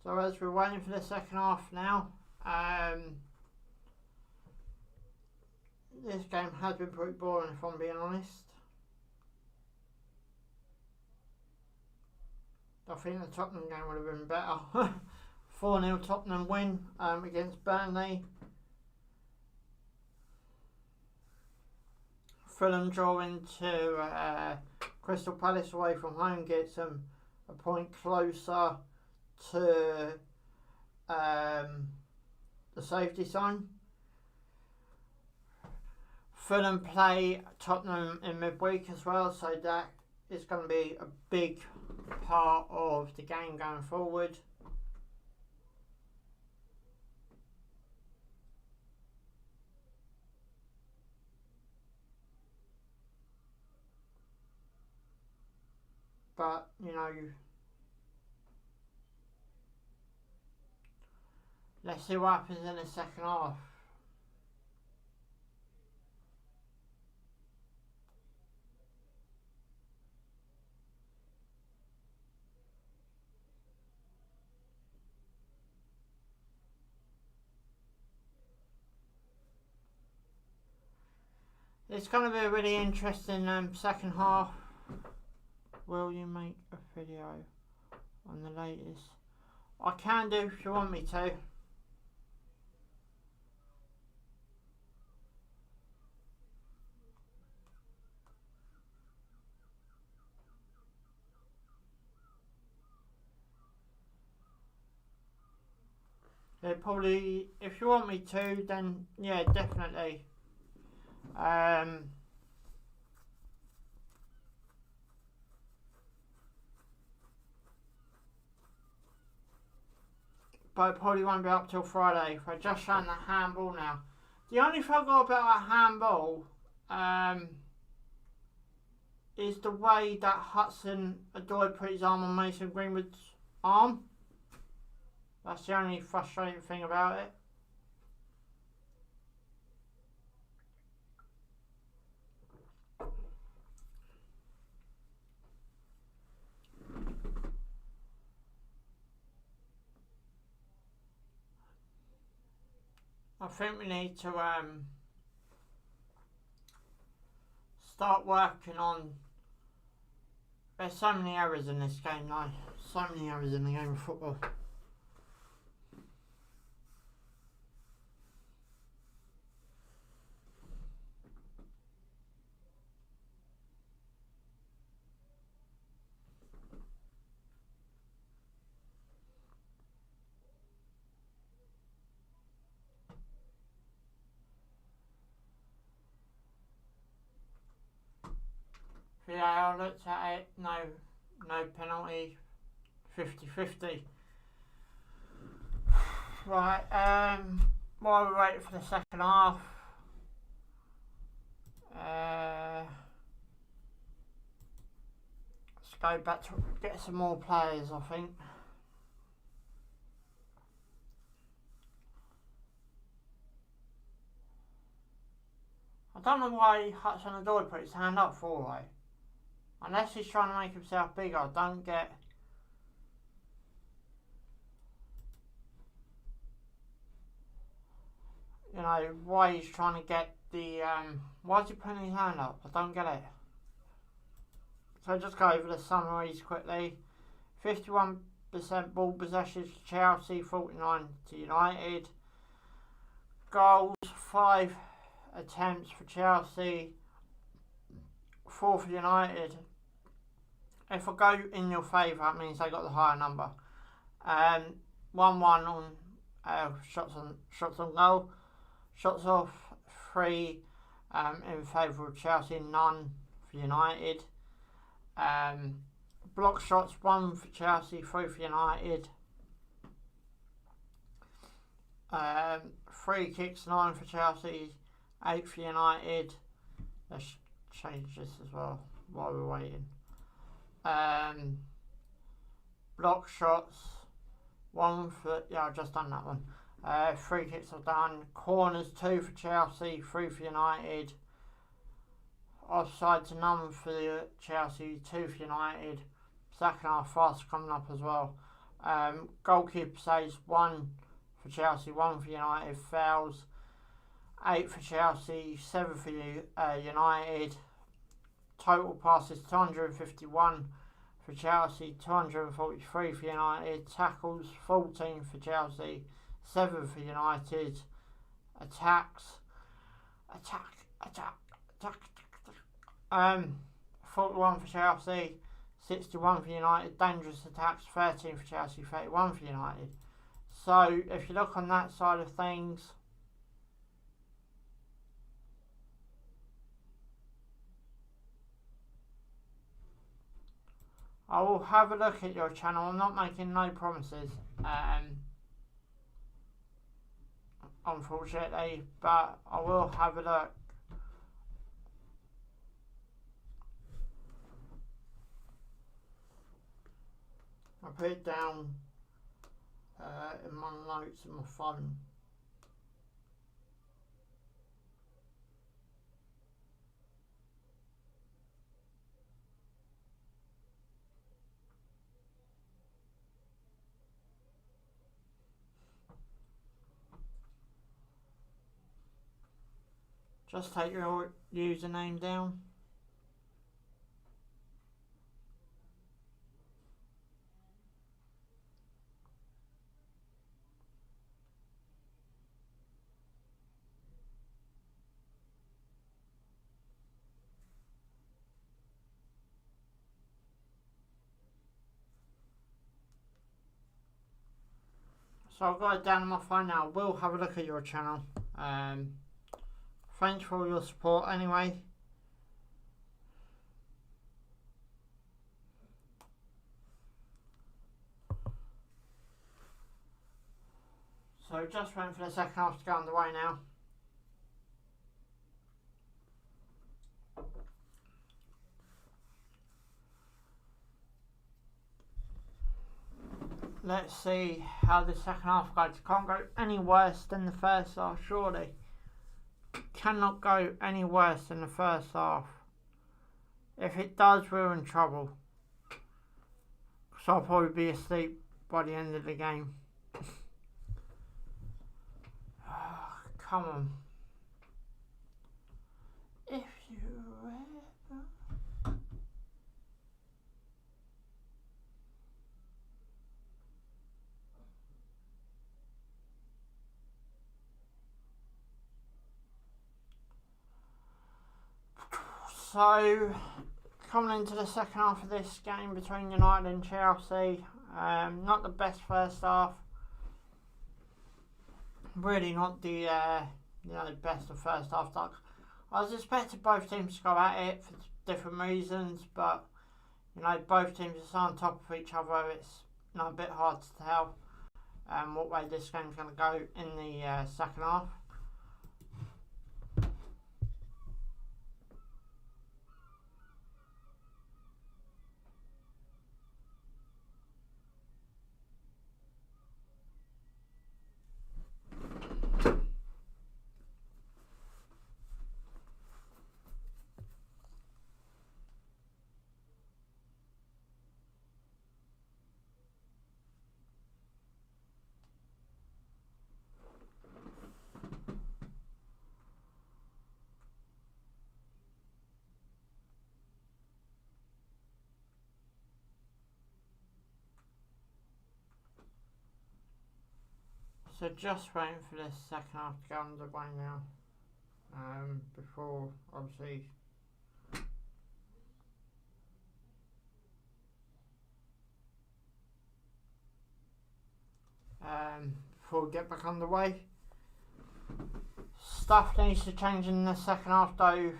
So as we're waiting for the second half now, this game has been pretty boring if I'm being honest. I think the Tottenham game would have been better. 4-0 Tottenham win against Burnley. Fulham drawing to Crystal Palace away from home gets them a point closer to the safety zone. Fulham play Tottenham in midweek as well, so that is going to be a big part of the game going forward. But, you know, let's see what happens in the second half. It's going to be a really interesting second half. Will you make a video on the latest? I can do if you want me to. Yeah, probably, if you want me to, then yeah, definitely. But it probably won't be up till Friday. We're just showing the handball now. The only thing I got about a handball is the way that Hudson-Odoi put his arm on Mason Greenwood's arm. That's the only frustrating thing about it. I think we need to start working on. There's so many errors in this game now. So many errors in the game of football. I looked at it, no penalty, 50-50. Right, while we're waiting for the second half, let's go back to get some more players, I think. I don't know why Hudson-Odoi put his hand up for right. Unless he's trying to make himself bigger, I don't get. You know, why he's trying to get the. Why is he putting his hand up? I don't get it. So just go over the summaries quickly. 51% ball possession to Chelsea, 49 to United. Goals, 5 attempts for Chelsea, 4 for United. If I go in your favour, that means they got the higher number. 1-1 on shots on goal. Shots off, 3 in favour of Chelsea, none for United. Block shots, 1 for Chelsea, 3 for United. Free kicks, 9 for Chelsea, 8 for United. Let's change this as well while we're waiting. Block shots, 1 for, yeah, I've just done that one. Free kicks I've done. Corners, 2 for Chelsea, 3 for United. Offside to none for Chelsea, 2 for United. Second half fast coming up as well. Goalkeeper saves, 1 for Chelsea, 1 for United. Fouls, 8 for Chelsea, 7 for United. Total passes 251 for Chelsea, 243 for United. Tackles 14 for Chelsea, 7 for United. Attacks, attack, 41 for Chelsea, 61 for United. Dangerous attacks 13 for Chelsea, 31 for United. So if you look on that side of things, I will have a look at your channel. I'm not making no promises, unfortunately, but I will have a look. I put it down in my notes on my phone. Just take your username down. So I've got it down on my phone now. We'll have a look at your channel. Thanks for all your support anyway. So just waiting for the second half to go underway now. Let's see how the second half goes. Can't go any worse than the first half, surely. Cannot go any worse than the first half. If it does, we're in trouble. So I'll probably be asleep by the end of the game. Come on. If you ever... So, coming into the second half of this game between United and Chelsea, not the best first half. Really not the best of first half. I was expecting both teams to go at it for different reasons, but both teams are so on top of each other. It's a bit hard to tell what way this game's going to go in the second half. So just waiting for this second half to go underway now. Before obviously before we get back underway. Stuff needs to change in the second half though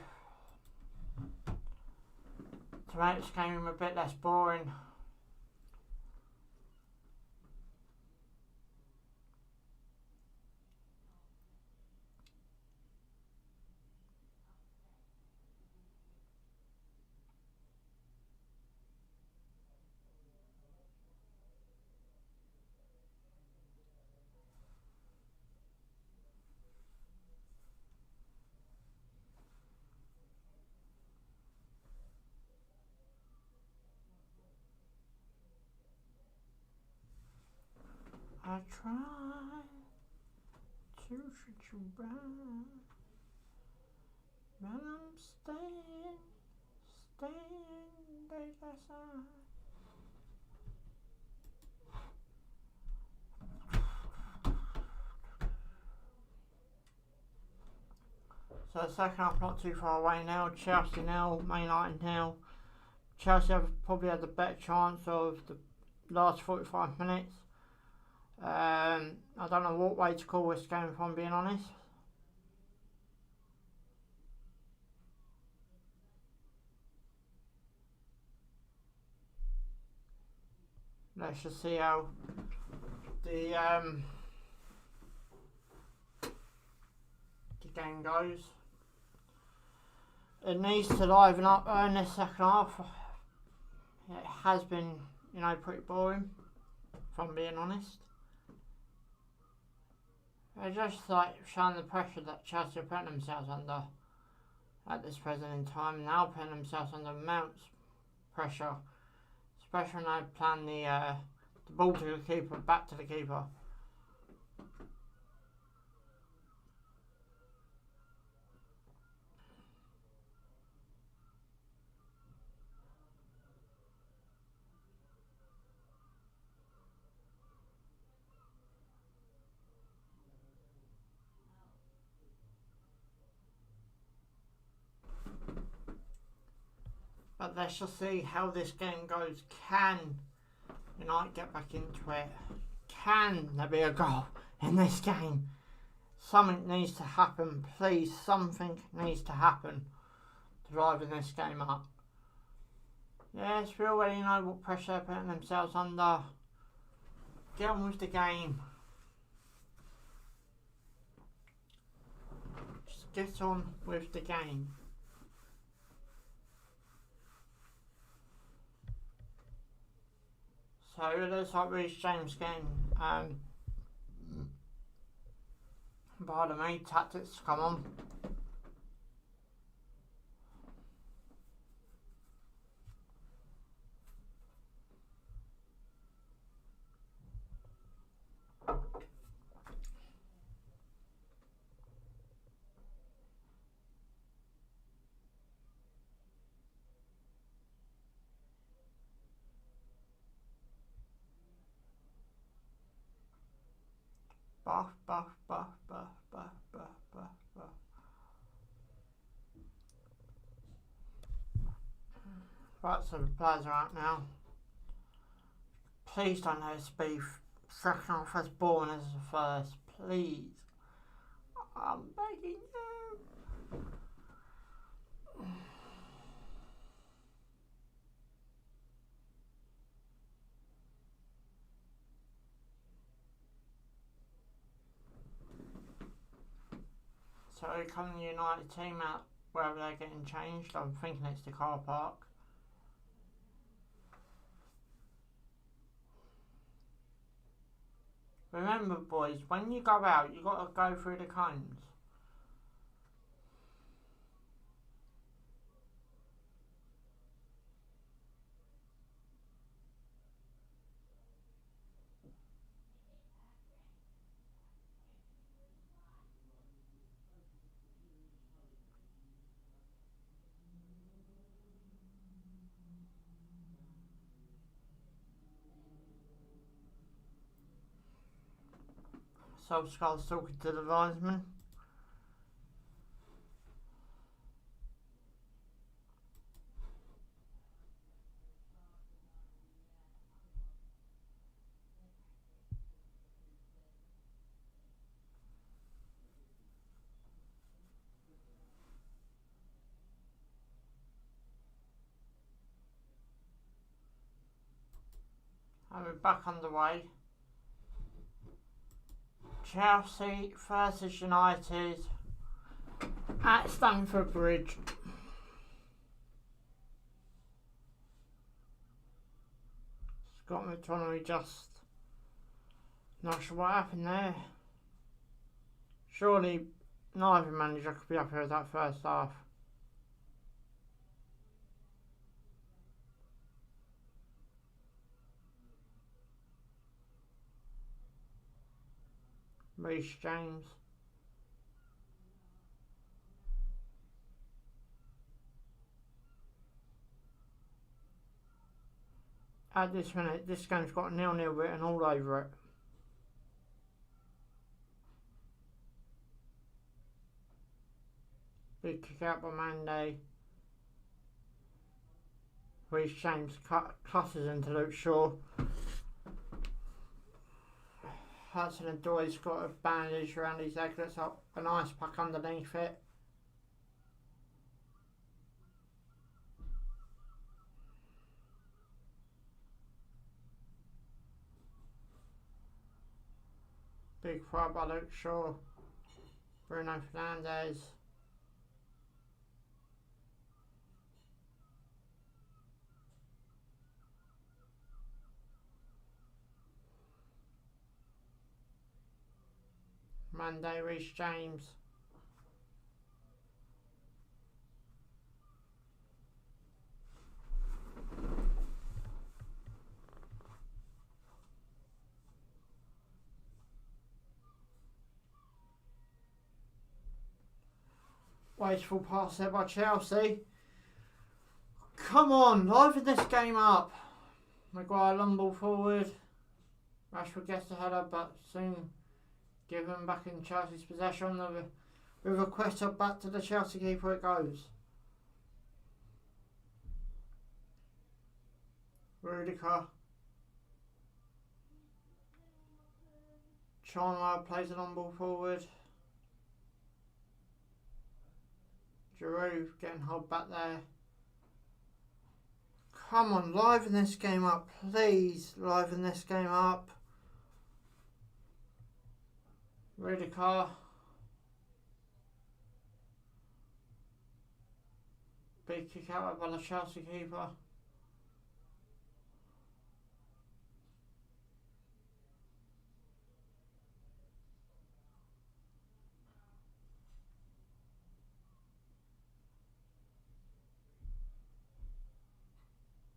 to make this game a bit less boring. I try But I'm staying day last night. So the second half not too far away now. Chelsea now, Man United now. Chelsea have probably had the better chance of the last 45 minutes. I don't know what way to call this game if I'm being honest. Let's just see how the game goes. It needs to liven up in the second half. It has been, pretty boring, if I'm being honest. They're just showing the pressure that Chelsea are putting themselves under at this present in time. Now putting themselves under immense pressure, especially when they plan the ball to the keeper, back to the keeper. But let's just see how this game goes. Can United get back into it? Can there be a goal in this game? Something needs to happen, please. Something needs to happen to driving this game up. Yes, we already know what pressure they're putting themselves under. Get on with the game. Just get on with the game. So it looks like Reece James getting pardon me, tactics to come on. Buff, buff, buff, buff, buff, buff, buff, buff. Right, so the players are out now. Please don't let us be second half as boring as the first. Please. I'm begging you. So coming the United team out wherever they're getting changed. I'm thinking it's the car park. Remember boys, when you go out you got to go through the cones. Solskjaer's talking to the linesman. And we're back underway. Chelsea versus United at Stamford Bridge. Scott McTominay just not sure what happened there. Surely neither manager could be up here with that first half. Reece James. at this minute, this game's got 0-0 written all over it. Big kick out by Monday. Reece James clutters into Luke Shaw. Hudson-Odoi's got a bandage around his leg. Looks like a nice puck underneath it. Big fly by Luke Shaw. Bruno Fernandes. Monday, Reece James. Wasteful pass there by Chelsea. Come on, liven this game up. Maguire long ball forward. Rashford gets the header, but soon given back in Chelsea's possession. With a Quetta back to the Chelsea keeper it goes. Rudiger. Chandler plays a long ball forward. Giroud getting held back there. Come on, liven this game up. Please liven this game up. Rudiger. Big kick out by the Chelsea keeper.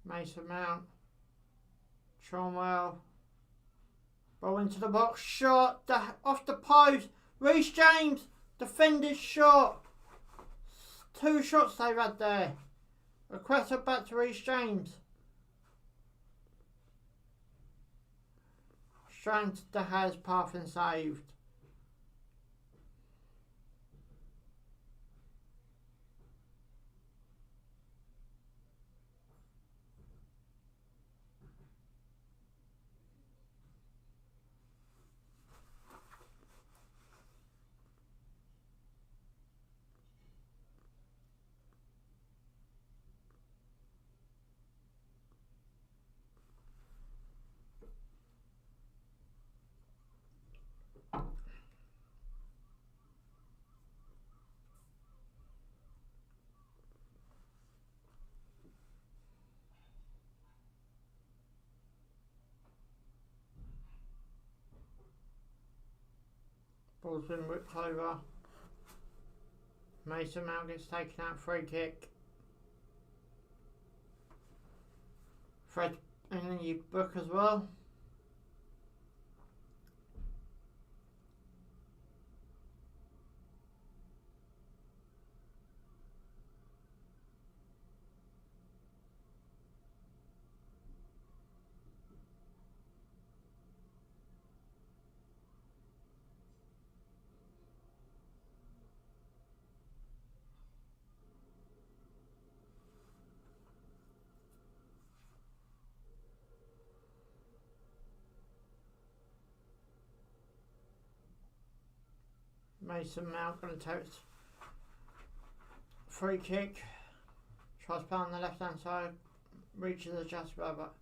Mason Mount. Cromwell. Ball into the box. Shot. Off the post. Reece James. Defender's shot. 2 shots they've had there. A Quetta back to Reece James. Straight to De Gea's path and saved. Ball's been whipped over. Mason Mount gets taken out, free kick. Fred in the book as well. Mason Mount going to take free kick. Tries play on the left hand side. Reaches the just bar, but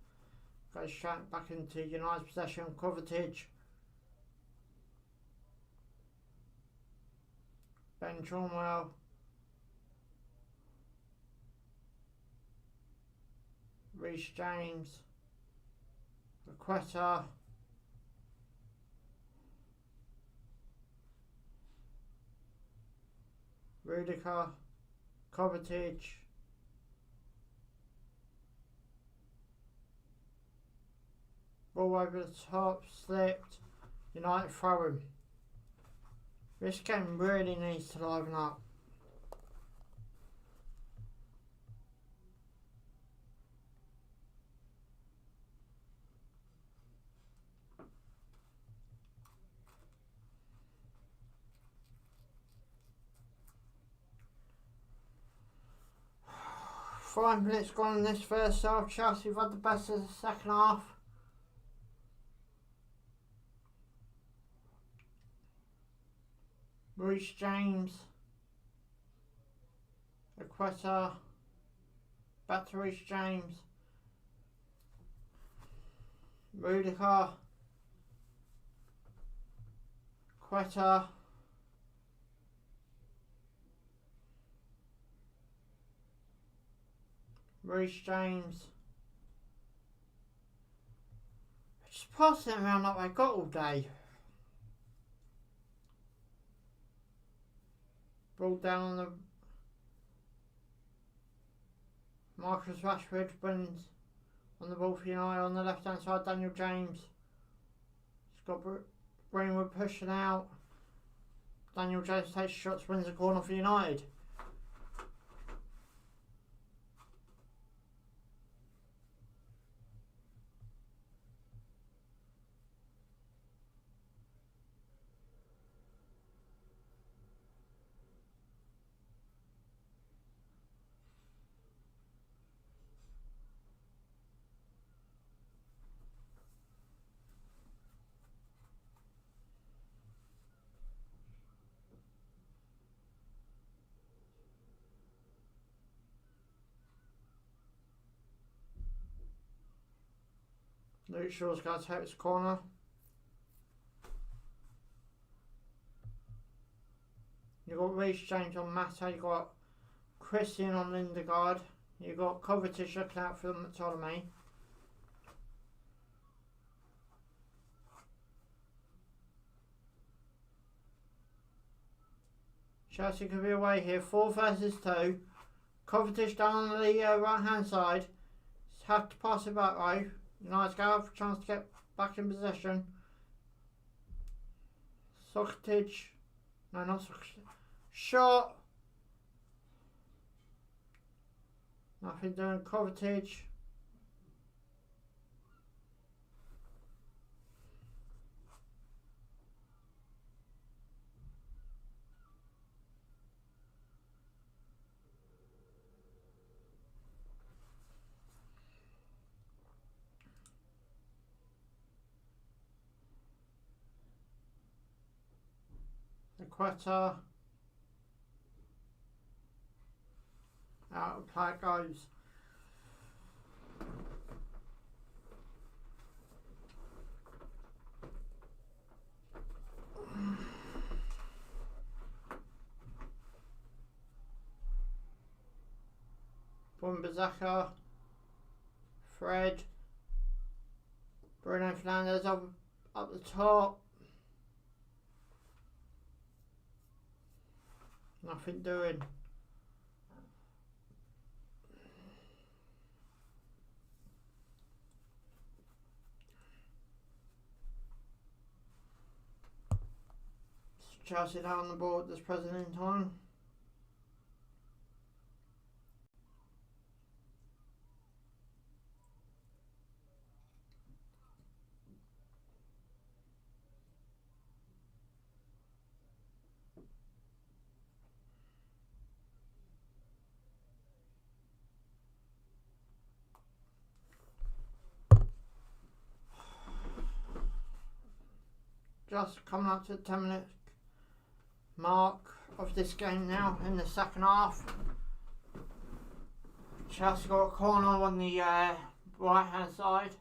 goes straight back into United's possession. Kovacic. Ben Cromwell. Reece James. Quetta. Rudiger, Kovacic, ball over the top, slipped, United throw him. This game really needs to liven up. 5 minutes gone in this first half. Chelsea have had the best of the second half. Reece James. Equeta. Back to Reece James. Rudiger. Equeta. Reece James. Just passing it around like I got all day. Ball down on the Marcus Rashford wins on the ball for United on the left hand side. Daniel James. He's got Greenwood pushing out. Daniel James takes shots, wins the corner for United. Luke Shaw's got to take his corner. You've got Reece James on Mata, you've got Christian on Lindegaard, you've got Kovacic looking out for Ptolemy. Chelsea could be away here, 4 versus 2. Kovacic down on the right hand side. He's had to pass it back though. United's got a chance to get back in possession. Sokratic. No, not Sokratic. Shot. Nothing doing. Kovacic. Equeta. Out of play it goes. Wan-Bissaka. Fred. Bruno Fernandes up the top. Nothing doing. Chelsea now on the board this present in time. Just coming up to the 10-minute mark of this game now in the second half. Chelsea got a corner on the right hand side,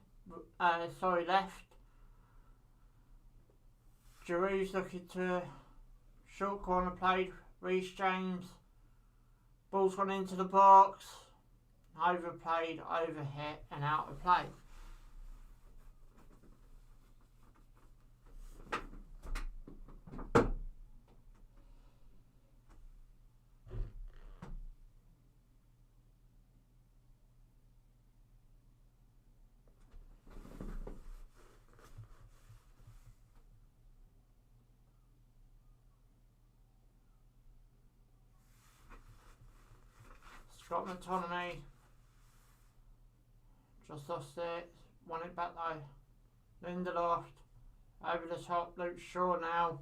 left. Giroud's looking to short corner played. Reece James. Ball's gone into the box. Overplayed, overhit and out of play. Scott McTominay just lost it, won it back though. Lindelof over the top, Luke Shaw now.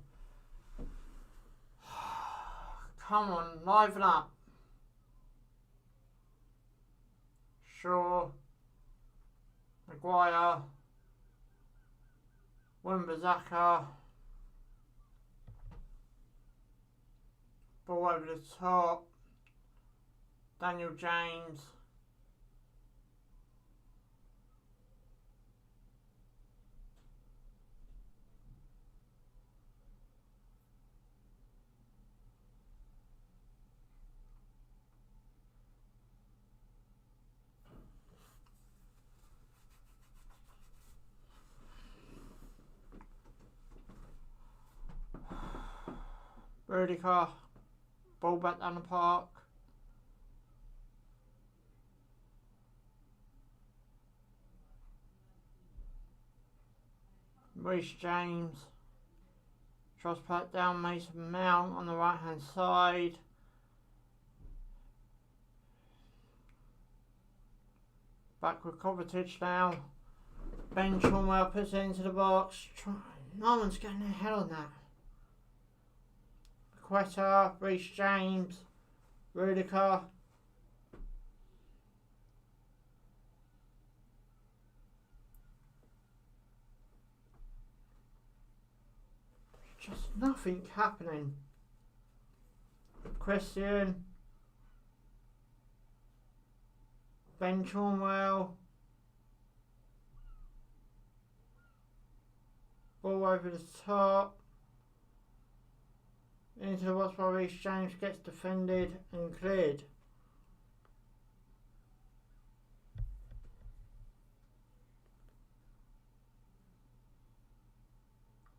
Come on, liven up. Shaw, Maguire, Wan-Bissaka, ball over the top, Daniel James, Rudiger, ball back down the park, Reece James, tries to put down Mason Mount on the right hand side, back with Kovacic now, Ben Chilwell puts it into the box, no one's getting their head on that. Quetta, Reece James, Rudiger, just nothing happening. Christian, Ben Chilwell, ball over the top, into the box by Reece James, gets defended and cleared.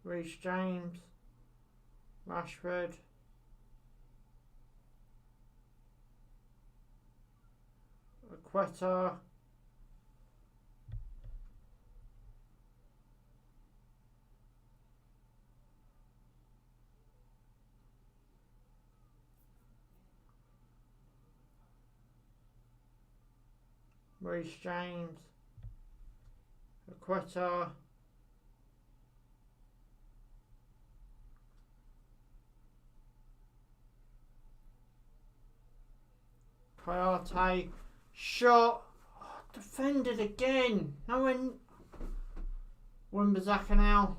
Reece James, Rashford, Quetta, Reece James, Quetta, Kouyaté, shot, defended again. No one. Wan-Bissaka now.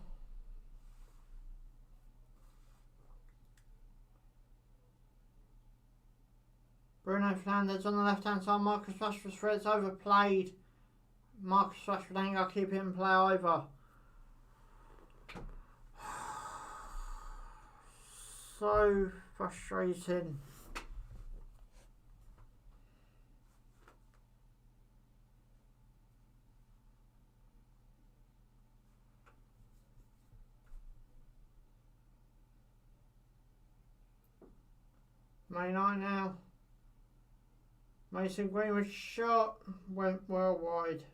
Bruno Fernandes on the left hand side. Marcus Rashford's threat's overplayed. Marcus Rashford ain't gonna keep it in play over. So frustrating. Man United now. Mason Greenwood's shot went well wide.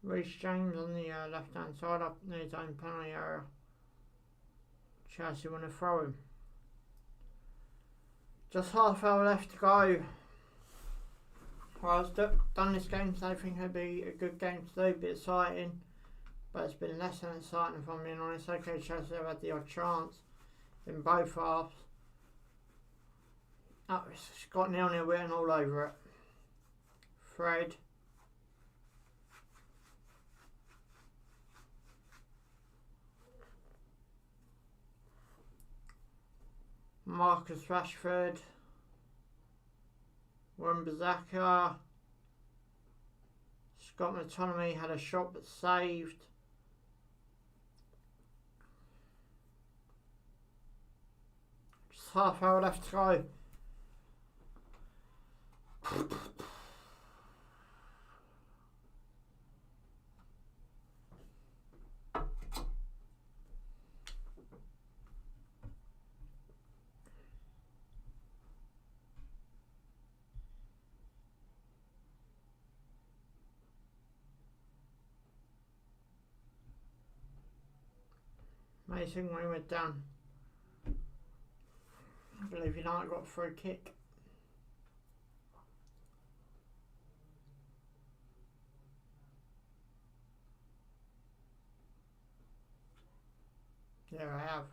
Reece James on the left hand side up near his own penalty area. Chelsea want to throw him. Just half hour left to go. Well, I've done this game, so I think it'll be a good game to do, a bit exciting. But it's been less than exciting if I'm being honest. Okay, Chelsea have had the odd chance in both halves. Oh, it's got 0-0 written all over it. Fred. Marcus Rashford, Wan-Bissaka, Scott McTominay had a shot but saved. Just half hour left to go. Mason Greenwood done. I believe United got a free kick. There I have.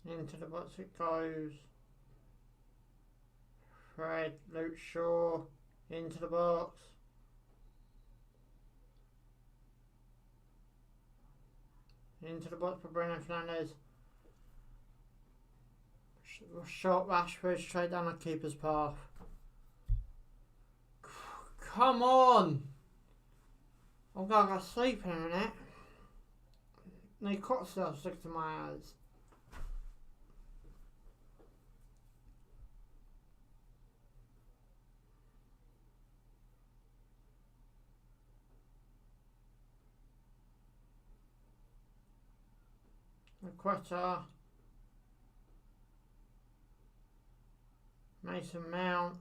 Into the box it goes. Fred, Luke Shaw, into the box. Into the box for Bruno Fernandes. Shot Rashford straight down the keeper's path. Come on! I'm gonna go sleep in a minute. They cut stuff stuck to my eyes. Quetta, Mason Mount,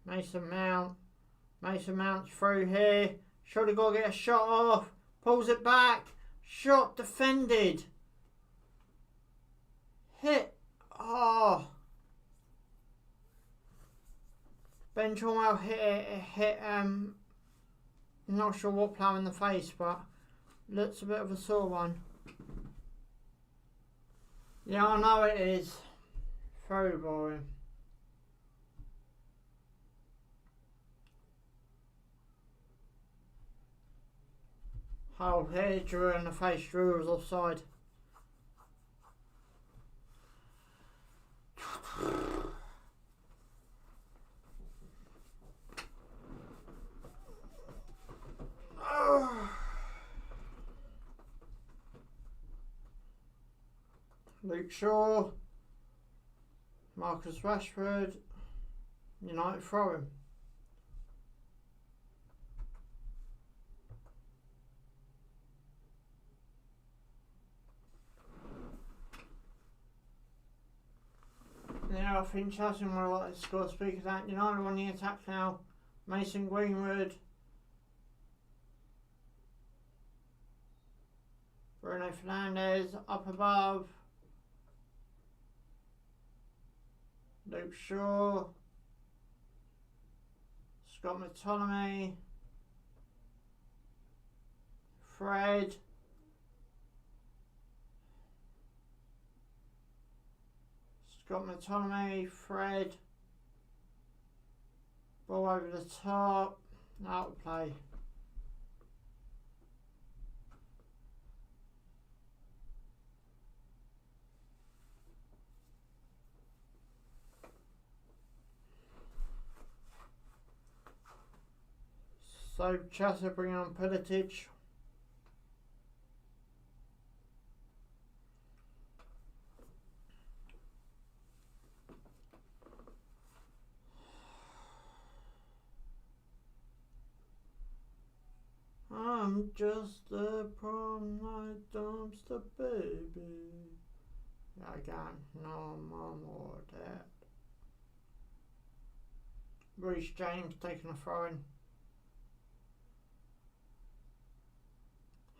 Mason Mount's through here, surely got to get a shot off, pulls it back, shot defended, hit, oh, Ben Chilwell hit not sure what player in the face, but looks a bit of a sore one. Yeah, I know it is. Very boring. Oh, here Drew in the face. Drew was offside. Luke Shaw, Marcus Rashford, United throw him. Yeah, I think Chelsea will like to score. Speak of that, United on the attack now. Mason Greenwood, Bruno Fernandes up above. Luke Shaw, Scott McTominay, Fred, Scott McTominay, Fred, ball over the top, out of play. So Chelsea bring on Pulisic. I'm just a prom night dumpster baby. I got no mum or dad. Reece James taking a throw in.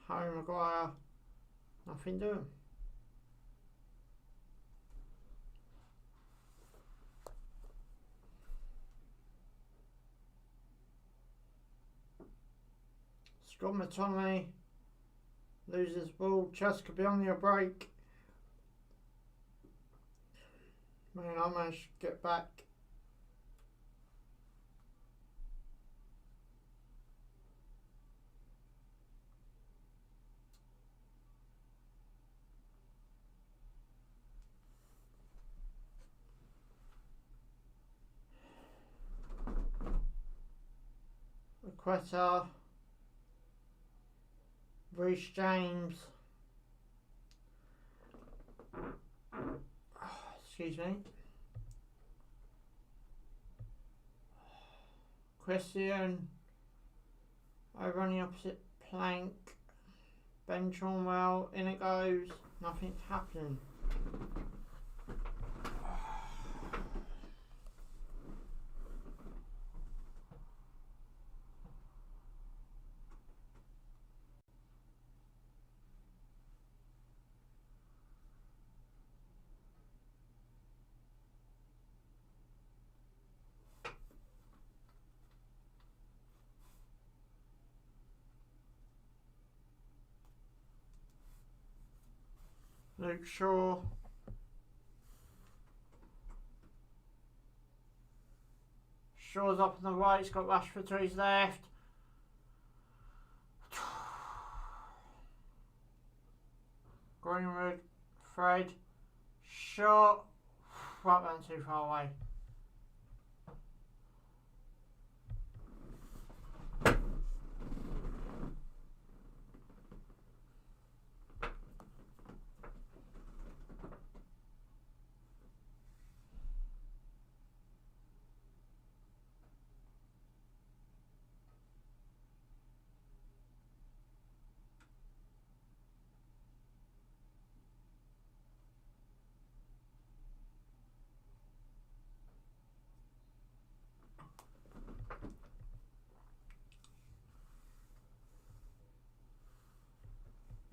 Harry Maguire, nothing doing. Scott McTominay loses ball. Chelsea could be on your break. Man, I managed to get back. Quetta, Reece James, Excuse me. Christian over on the opposite plank. Ben Chilwell, in it goes. Nothing's happening. Luke Shaw. Shaw's up on the right, he's got Rashford to his left. Greenwood, Fred, shot. That went too far away.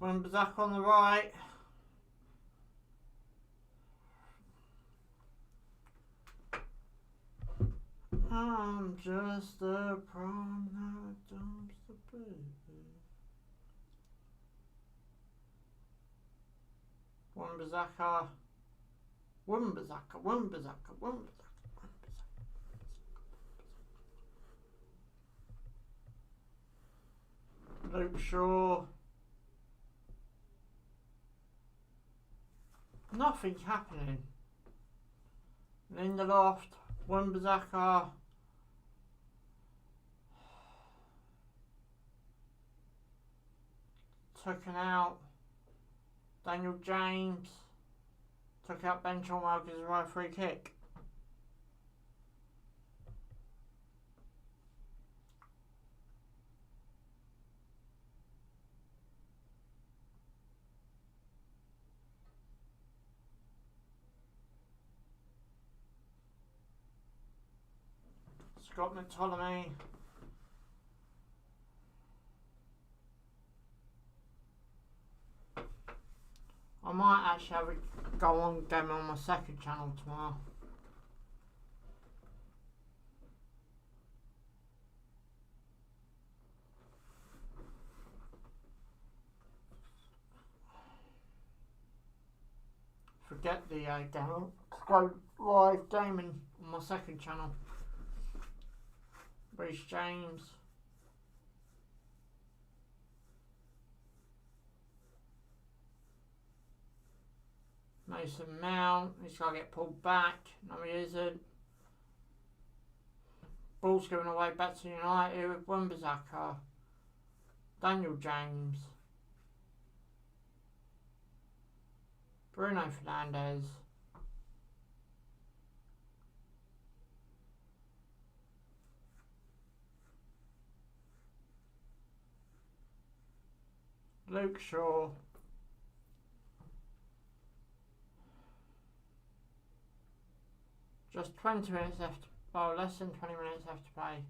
Wan-Bissaka on the right. I'm just a prom that dumps the baby. Wan-Bissaka. Wan-Bissaka, Wan-Bissaka, Wan-Bissaka. Luke Shaw. Nothing's happening. Lindelof, Wan-Bissaka. Taken out. Daniel James. Took out Ben Chilwell because of a free kick. Scott McTominay. I might actually have a go on game on my second channel tomorrow. Forget the game. Go live gaming on my second channel. Reece James. Mason Mount. He's got to get pulled back. No, he isn't. Ball's going away back to United with Wan-Bissaka. Daniel James. Bruno Fernandes. Luke Shaw. Just 20 minutes left. Well, less than 20 minutes left to play.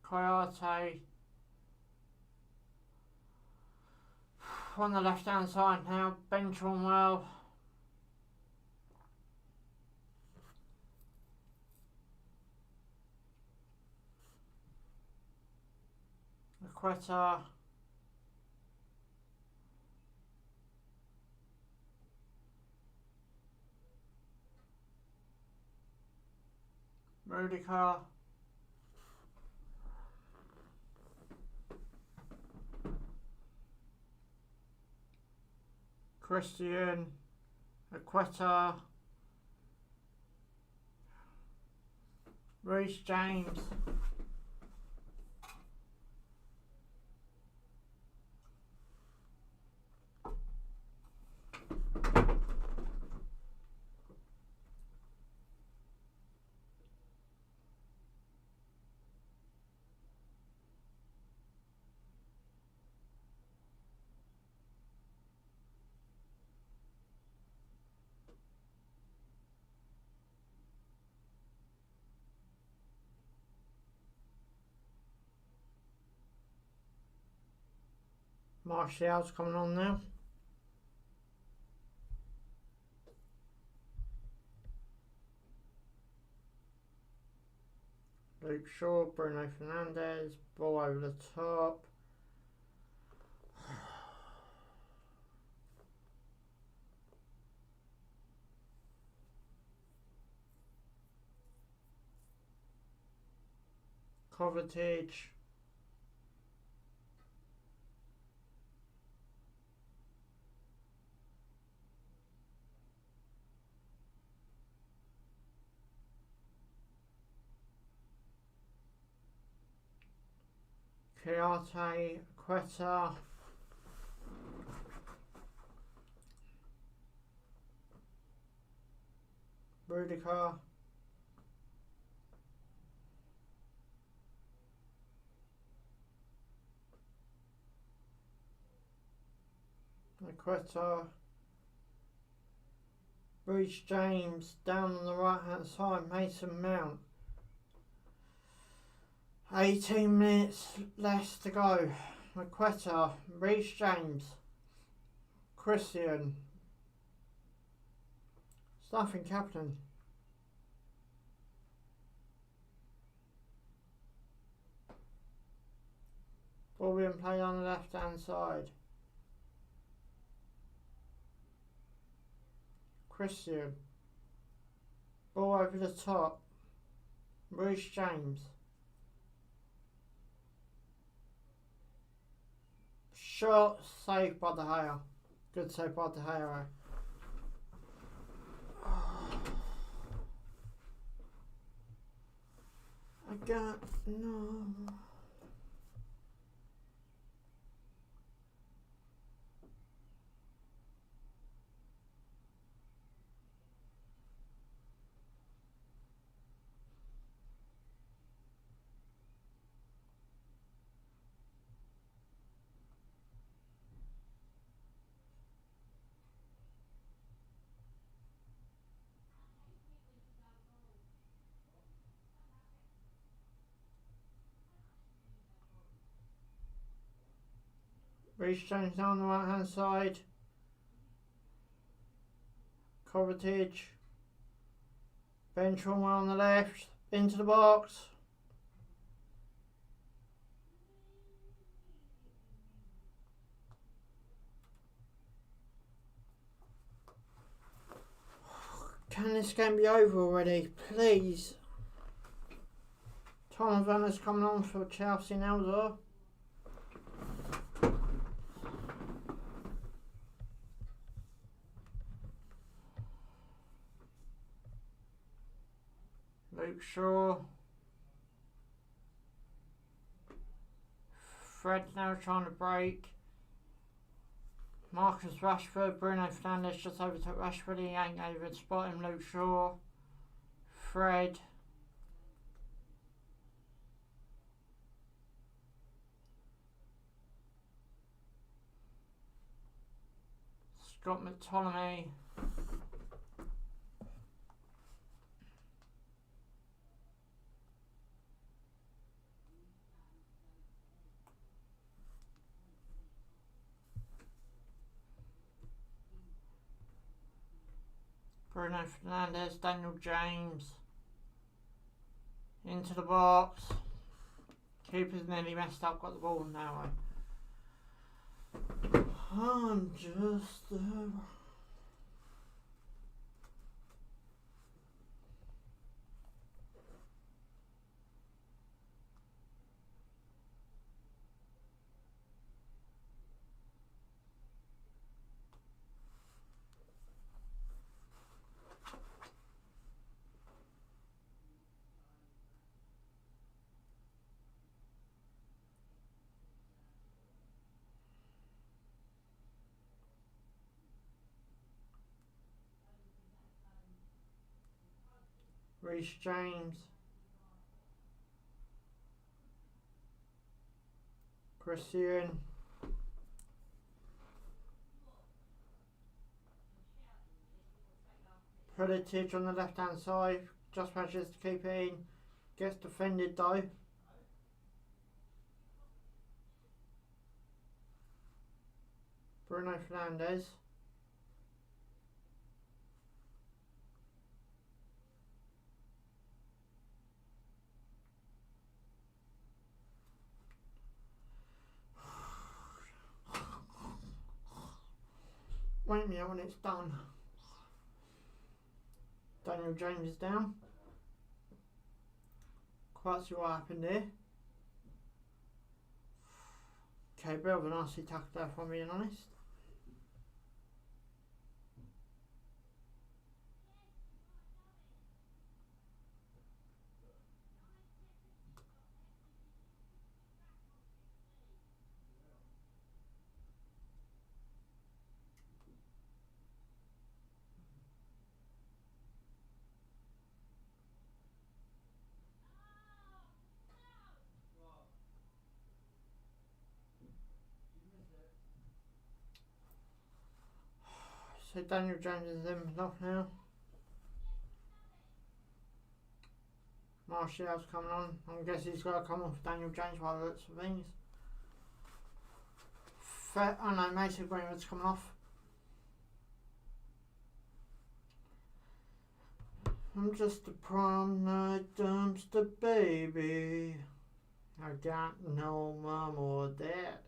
Coyote. On the left hand side now. Ben Chilwell. Quetta. Rudiger. Christian. Quetta. Reece James. Martial's coming on now. Luke Shaw, Bruno Fernandes, ball over the top. Kovacic. Kouyaté, Quetta. Rudiger. Quetta. Reece James down on the right hand side. Mason Mount. 18 minutes less to go. Quetta, Reece James, Christian. It's nothing happening. Ball being played on the left hand side. Christian. Ball over the top. Reece James. Shot, saved by De Gea. Good save by De Gea. I got no. Reece James down the right hand side. Kovacic. Ben Chilwell on the left. Into the box. Can this game be over already? Please. Thomas Werner's coming on for Chelsea now as well. Luke Shaw. Fred now trying to break. Marcus Rashford, Bruno Fernandes just overtook Rashford. He ain't able to spot him. Luke Shaw. Fred. Scott McTominay. Bruno Fernandes, Daniel James. Into the box. Keeper's nearly messed up, got the ball now. I'm just Reece James. Christian. Pulisic on the left hand side. Just manages to keep it in. Gets defended though. Bruno Fernandes. Wait me out when it's done. Daniel James is down. Quite see what happened there. Okay, bit of a nasty tackle there, if I'm being honest. So Daniel James is in off now. Martial's coming on. I guess he's got to come off Daniel James by the looks of things. Oh no, Mason Greenwood's coming off. I'm just a prom night dumpster baby. I got no mum or dad.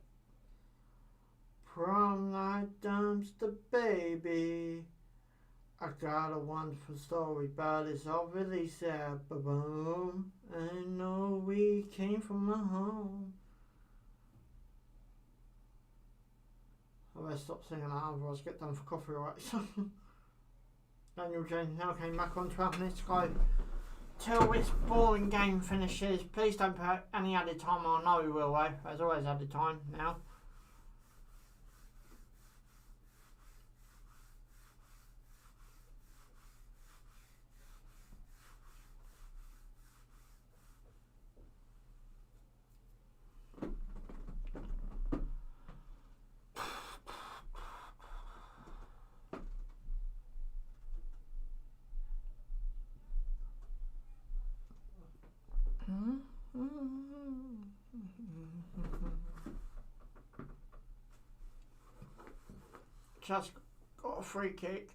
Prom night dumpster baby. I got a wonderful story, but it's all really sad. Ba-boom. I know we came from a home. I better stop singing that, otherwise get done for copyright. Daniel James now came back on 12 minutes ago. Till this boring game finishes. Please don't put any added time on. I know we will though. There's always added time now. Just got a free kick.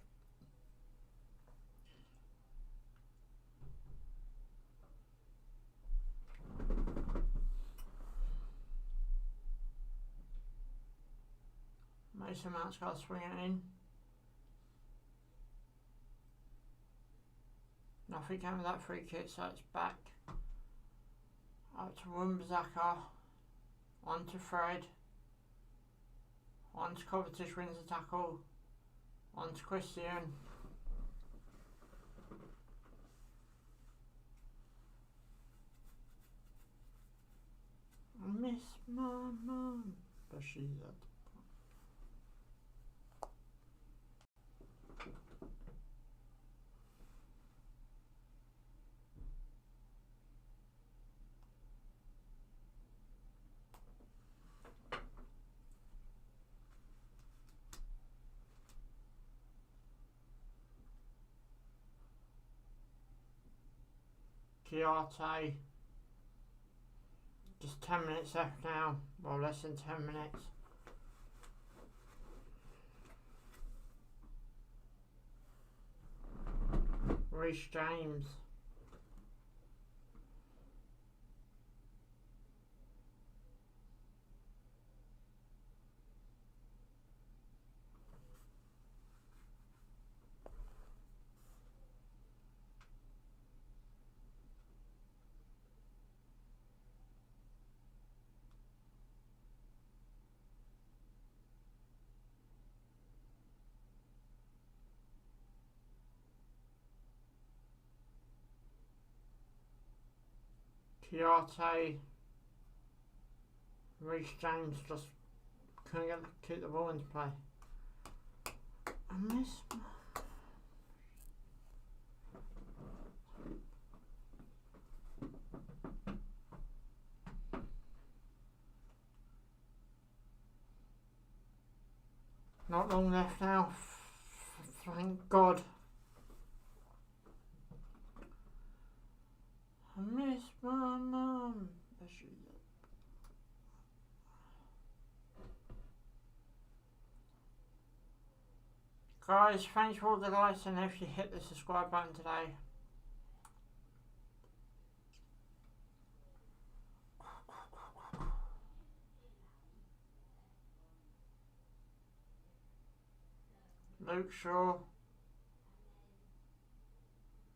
Mason Mount's got to swing it in. Nothing came with that free kick, so it's back. Up to Wan-Bissaka. On to Fred. On to Kovacic, wins the tackle. On to Christian. I miss my mum, but she's at Chiarte. Just 10 minutes left now. Well, less than 10 minutes. Reece James. Chiarte. Reece James just couldn't keep the ball into play. I miss. Not long left now. Thank God. I miss my mum. Guys, thanks for all the likes and if you hit the subscribe button today. Luke Shaw,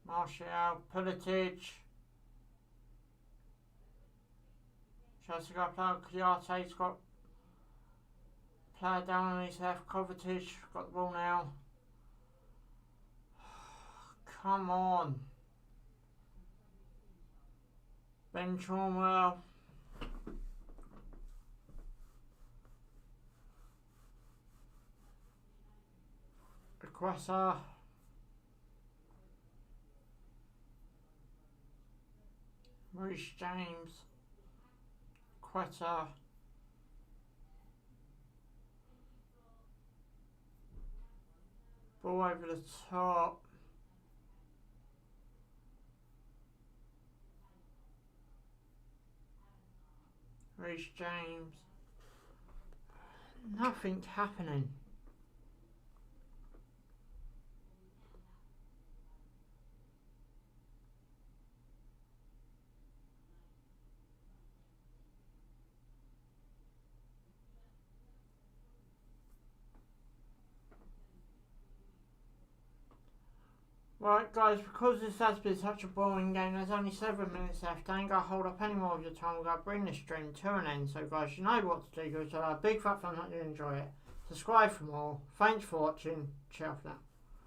Martial, Pulisic, Chelsea got a player, Kouyate's got a player down on his left, Kovacic got the ball now. Come on. Ben Chilwell. Quetta. Reece James. Quetta. Ball over the top. Reece James. Nothing's happening. Right guys, because this has been such a boring game, there's only 7 minutes left. I ain't gonna hold up any more of your time. We're gonna bring this stream to an end. So guys, you know what to do. So a big fat thumbs up if you enjoy it. Subscribe for more. Thanks for watching. Ciao for now.